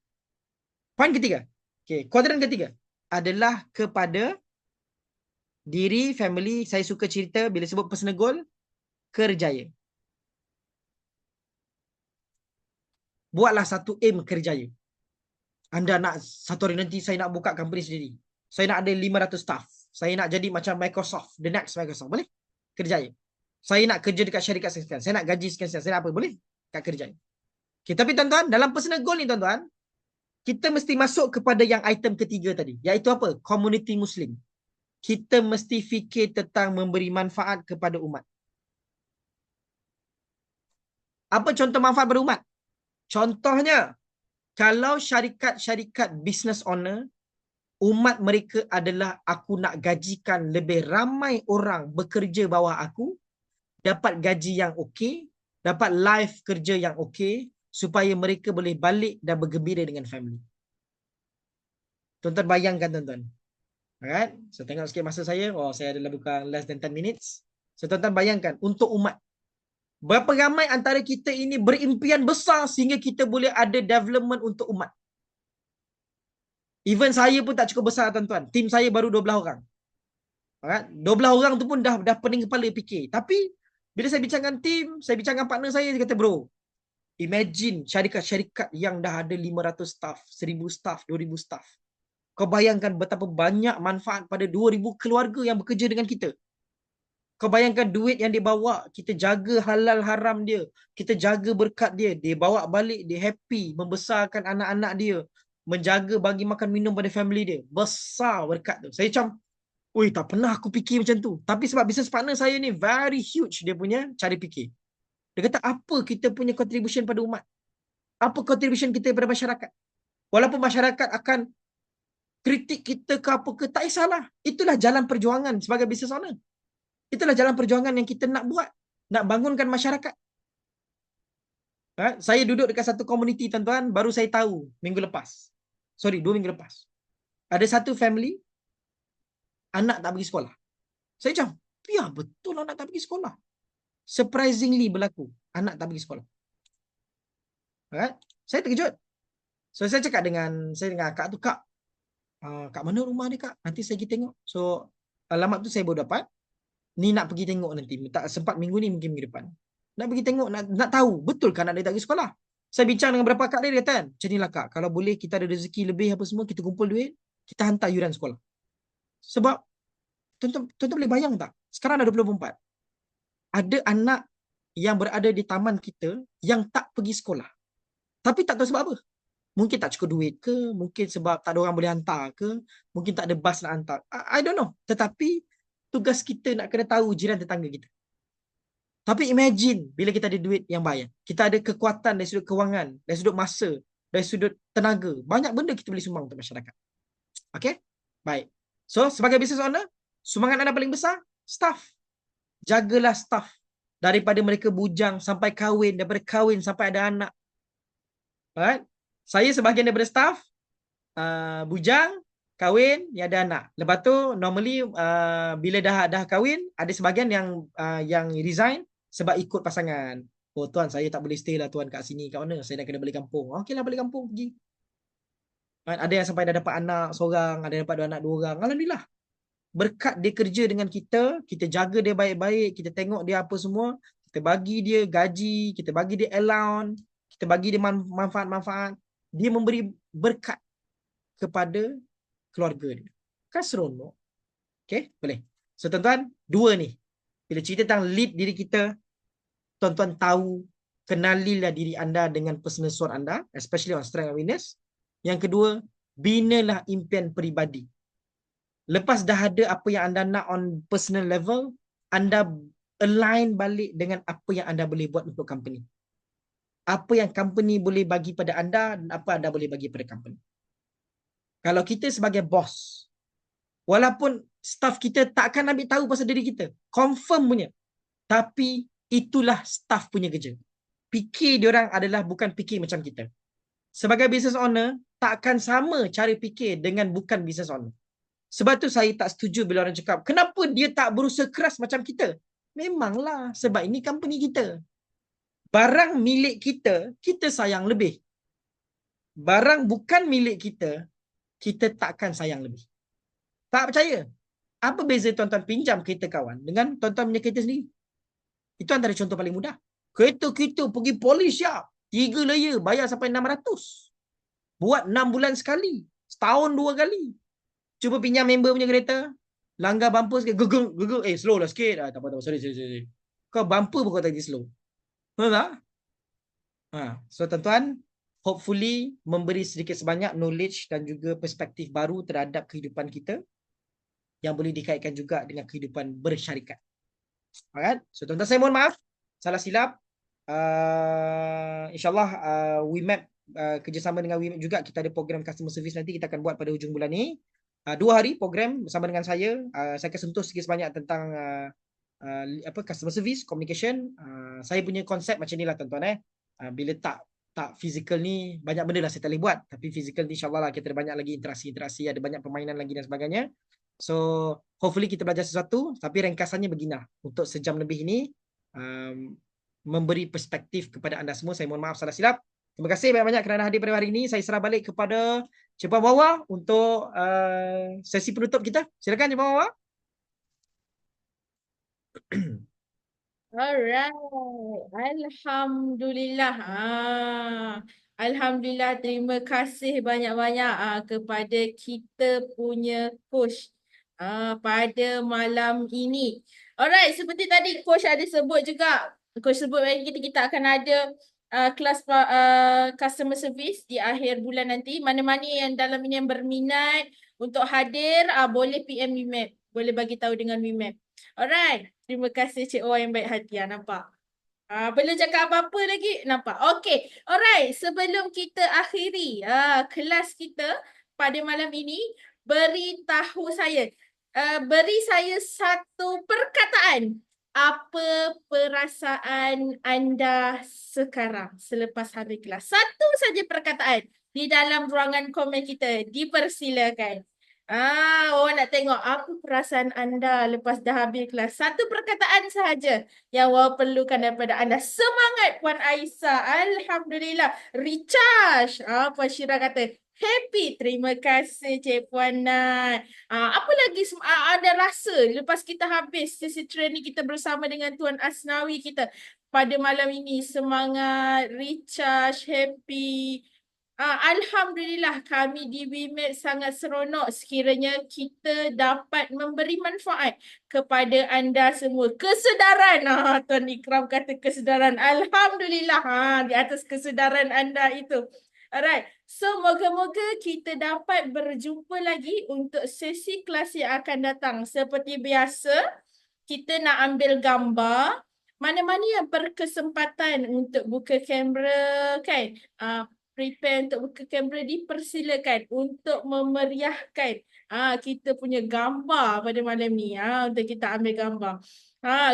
S2: Poin ketiga. Okay, kuadran ketiga adalah kepada diri, family. Saya suka cerita bila sebut personal goal, kerjaya. Buatlah satu aim kerjaya. Anda nak satu hari nanti saya nak buka company sendiri. Saya nak ada 500 staff. Saya nak jadi macam Microsoft, the next Microsoft. Boleh? Kerjaya. Saya nak kerja dekat syarikat sekian. Saya nak gaji sekian. Saya nak apa? Boleh? Kat kerjaya. Okay, tapi tuan-tuan, dalam personal goal ni tuan-tuan, kita mesti masuk kepada yang item ketiga tadi. Iaitu apa? Community Muslim. Kita mesti fikir tentang memberi manfaat kepada umat. Apa contoh manfaat pada umat? Contohnya, kalau syarikat-syarikat business owner, umat mereka adalah aku nak gajikan lebih ramai orang bekerja bawah aku, dapat gaji yang okey, dapat life kerja yang okey, supaya mereka boleh balik dan bergembira dengan family. Tuan-tuan bayangkan tuan-tuan. Alright? So tengok sikit masa saya. Oh, saya adalah bukan less than 10 minutes. So tuan-tuan bayangkan untuk umat. Berapa ramai antara kita ini berimpian besar sehingga kita boleh ada development untuk umat. Even saya pun tak cukup besar tuan-tuan. Tim saya baru 12 orang. Alright? 12 orang tu pun dah pening kepala fikir. Tapi bila saya bincangkan tim, saya bincangkan partner saya, dia kata, bro, imagine syarikat-syarikat yang dah ada 500 staff, 1000 staff, 2000 staff. Kau bayangkan betapa banyak manfaat pada 2000 keluarga yang bekerja dengan kita. Kau bayangkan duit yang dia bawa, kita jaga halal haram dia, kita jaga berkat dia, dia bawa balik, dia happy, membesarkan anak-anak dia, menjaga bagi makan minum pada family dia. Besar berkat tu. Saya macam, oi, tak pernah aku fikir macam tu. Tapi sebab business partner saya ni very huge dia punya cara fikir. Dia kata, apa kita punya contribution pada umat? Apa contribution kita pada masyarakat? Walaupun masyarakat akan kritik kita ke apa ke, tak kisahlah. Itulah jalan perjuangan sebagai business owner. Itulah jalan perjuangan yang kita nak buat. Nak bangunkan masyarakat. Saya duduk dekat satu komuniti tuan-tuan, baru saya tahu minggu lepas. Sorry, 2 minggu lepas. Ada satu family, anak tak pergi sekolah. Saya macam, ya betul anak tak pergi sekolah. Surprisingly berlaku, anak tak pergi sekolah. Saya terkejut. So saya cakap dengan akak tu, kak, kat mana rumah dia kak? Nanti saya pergi tengok. So alamat tu saya baru dapat. Ni nak pergi tengok nanti. Tak sempat minggu ni, mungkin minggu depan. Nak pergi tengok, nak tahu betul kan anak dia tak pergi sekolah. Saya bincang dengan beberapa kak dia kata kan, macam inilah kak, kalau boleh kita ada rezeki lebih apa semua, kita kumpul duit, kita hantar yuran sekolah. Sebab tuan-tuan boleh bayang tak? Sekarang dah 2024. Ada anak yang berada di taman kita yang tak pergi sekolah. Tapi tak tahu sebab apa. Mungkin tak cukup duit ke, mungkin sebab tak ada orang boleh hantar ke, mungkin tak ada bas nak hantar. I don't know. Tetapi tugas kita nak kena tahu jiran tetangga kita. Tapi imagine bila kita ada duit yang bayar. Kita ada kekuatan dari sudut kewangan, dari sudut masa, dari sudut tenaga. Banyak benda kita boleh sumbang untuk masyarakat. Okay? Baik. So, sebagai business owner, sumbangan anda paling besar, staff. Jagalah staff. Daripada mereka bujang sampai kahwin, daripada kahwin sampai ada anak. Alright? Saya sebahagian daripada staff, bujang, kahwin, yang ada anak. Lepas tu, normally, bila dah kahwin, ada sebahagian yang resign, sebab ikut pasangan. Oh tuan, saya tak boleh stay lah tuan kat sini, kat mana? Saya dah kena balik kampung. Okey lah, balik kampung, pergi. Ada yang sampai dah dapat anak seorang, ada yang dapat 2 anak 2 orang. Alhamdulillah. Berkat dia kerja dengan kita, kita jaga dia baik-baik, kita tengok dia apa semua, kita bagi dia gaji, kita bagi dia allowance, kita bagi dia manfaat-manfaat. Dia memberi berkat kepada keluarga dia. Kan seronok. Okay, boleh. So tuan-tuan, 2 ni. Bila cerita tentang lead diri kita, tuan-tuan tahu, kenalilah diri anda dengan personal SWOT anda, especially on strength and weakness. Yang kedua, binalah impian peribadi. Lepas dah ada apa yang anda nak on personal level, anda align balik dengan apa yang anda boleh buat untuk company. Apa yang company boleh bagi pada anda dan apa anda boleh bagi pada company. Kalau kita sebagai boss, walaupun staff kita tak akan ambil tahu pasal diri kita, confirm punya, tapi itulah staff punya kerja. Fikir diorang adalah bukan fikir macam kita. Sebagai business owner, tak akan sama cara fikir dengan bukan business owner. Sebab tu saya tak setuju bila orang cakap, kenapa dia tak berusaha keras macam kita? Memanglah, sebab ini company kita. Barang milik kita, kita sayang lebih. Barang bukan milik kita, kita takkan sayang lebih. Tak percaya? Apa beza tuan-tuan pinjam kereta kawan dengan tuan-tuan punya kereta sendiri? Itu antara contoh paling mudah. Kereta kita pergi polish siap. 3 layer, bayar sampai 600. Buat 6 bulan sekali. Setahun 2 kali. Cuba pinjam member punya kereta. Langgar bumper sikit. Gegel. Slow lah sikit. Tak apa. Sorry. Kau bumper pun kau tak slow. Betul tak? So tuan-tuan, hopefully memberi sedikit sebanyak knowledge dan juga perspektif baru terhadap kehidupan kita yang boleh dikaitkan juga dengan kehidupan bersyarikat. Alright? So tuan-tuan, saya mohon maaf. Salah silap. InsyaAllah WeMap, kerjasama dengan WeMap juga, kita ada program customer service nanti kita akan buat pada hujung bulan ni. 2 hari program bersama dengan saya. Saya akan sentuh sikit sebanyak tentang apa, customer service, communication. Saya punya konsep macam ni lah tuan-tuan bila tak fizikal ni, banyak benda lah saya tak boleh buat, tapi fizikal ni insyaAllah lah kita ada banyak lagi interaksi-interaksi, ada banyak permainan lagi dan sebagainya. So hopefully kita belajar sesuatu, tapi ringkasannya beginilah untuk sejam lebih ini, um, memberi perspektif kepada anda semua. Saya mohon maaf salah silap. Terima kasih banyak-banyak kerana hadir pada hari ini. Saya serah balik kepada Cik Puan Wawa untuk sesi penutup kita. Silakan Cik Puan Wawa.
S1: Alright, Alhamdulillah. Alhamdulillah, terima kasih banyak-banyak kepada kita punya coach pada malam ini. Alright, seperti tadi coach ada sebut juga, coach sebut lagi kita akan ada kelas customer service di akhir bulan nanti. Mana-mana yang dalam ini yang berminat untuk hadir, boleh PM WeMap, boleh bagi tahu dengan WeMap. Alright. Terima kasih Cik Wan yang baik hati. Nampak? Belum cakap apa-apa lagi. Nampak? Okey. Alright. Sebelum kita akhiri kelas kita pada malam ini, beri saya satu perkataan. Apa perasaan anda sekarang selepas habis kelas? Satu saja perkataan di dalam ruangan komen kita. Dipersilakan. Orang nak tengok apa perasaan anda lepas dah habis kelas. Satu perkataan sahaja yang awak perlukan daripada anda. Semangat Puan Aisyah. Alhamdulillah. Recharge. Puan Syirah kata, happy. Terima kasih Cik Puan Nat. Apa lagi anda rasa lepas kita habis sesi training kita bersama dengan Tuan Asnawi kita pada malam ini? Semangat, recharge, happy. Alhamdulillah kami di WeMap sangat seronok sekiranya kita dapat memberi manfaat kepada anda semua. Kesedaran, Tuan Ikram kata kesedaran. Alhamdulillah di atas kesedaran anda itu. Alright, so moga-moga kita dapat berjumpa lagi untuk sesi kelas yang akan datang. Seperti biasa, kita nak ambil gambar. Mana-mana yang berkesempatan untuk buka kamera kan, prepare untuk buka kamera, dipersilakan untuk memeriahkan kita punya gambar pada malam ni untuk kita ambil gambar.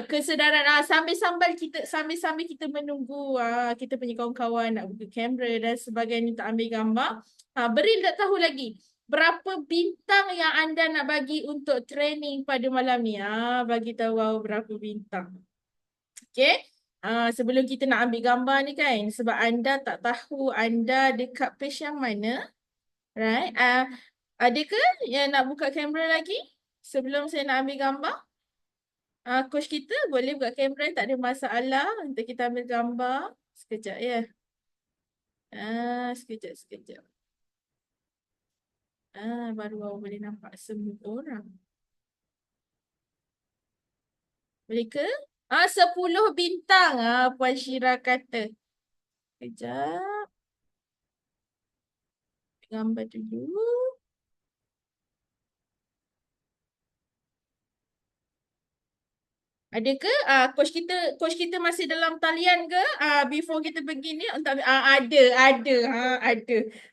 S1: Kesedaran sambil-sambil kita menunggu kita punya kawan-kawan nak buka kamera dan sebagainya untuk ambil gambar. Beri tak tahu lagi berapa bintang yang anda nak bagi untuk training pada malam ni. Bagi tahu berapa bintang. Okay. Sebelum kita nak ambil gambar ni kan, sebab anda tak tahu anda dekat page yang mana, right? Ada ke yang nak buka kamera lagi sebelum saya nak ambil gambar? Coach kita boleh buka kamera, tak ada masalah untuk kita ambil gambar. Sekejap ya. Sekejap. Baru boleh nampak semua orang. Boleh ke? 10 bintang. Puan Syirah kata. Sekejap. Gambar dulu. Ada ke? Coach kita masih dalam talian ke? Before kita pergi ni untuk ada.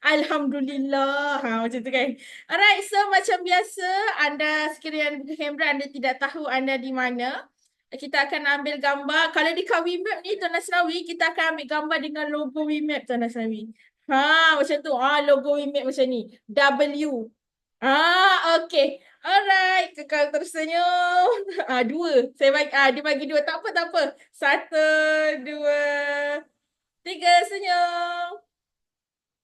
S1: Alhamdulillah. Macam tu kan. Alright, so macam biasa anda sekiranya buka kamera anda tidak tahu anda di mana. Kita akan ambil gambar. Kalau di WeMap ni Tuan Asnawi, kita akan ambil gambar dengan logo WeMap Tuan Asnawi. Macam tu. Logo WeMap macam ni. W. Okay. Alright, kekal tersenyum. Dua. Saya bagi, dia bagi dua. Tak apa. 1, 2, 3, senyum.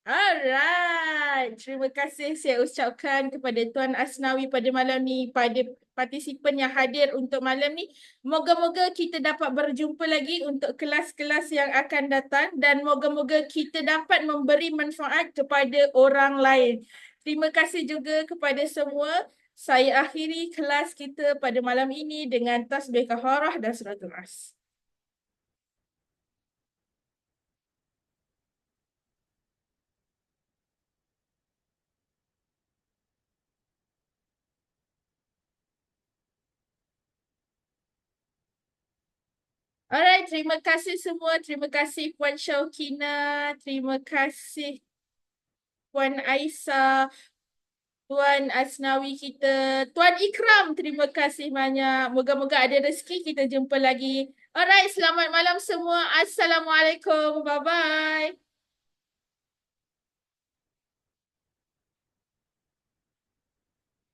S1: Alright. Terima kasih saya ucapkan kepada Tuan Asnawi pada malam ni, pada partisipan yang hadir untuk malam ni. Moga-moga kita dapat berjumpa lagi untuk kelas-kelas yang akan datang dan moga-moga kita dapat memberi manfaat kepada orang lain. Terima kasih juga kepada semua. Saya akhiri kelas kita pada malam ini dengan tasbih kafarah dan suratul As. Alright, terima kasih semua. Terima kasih Puan Syaukina. Terima kasih Puan Aisyah. Tuan Asnawi kita, Tuan Ikram, terima kasih banyak. Moga-moga ada rezeki kita jumpa lagi. Alright, selamat malam semua. Assalamualaikum. Bye-bye.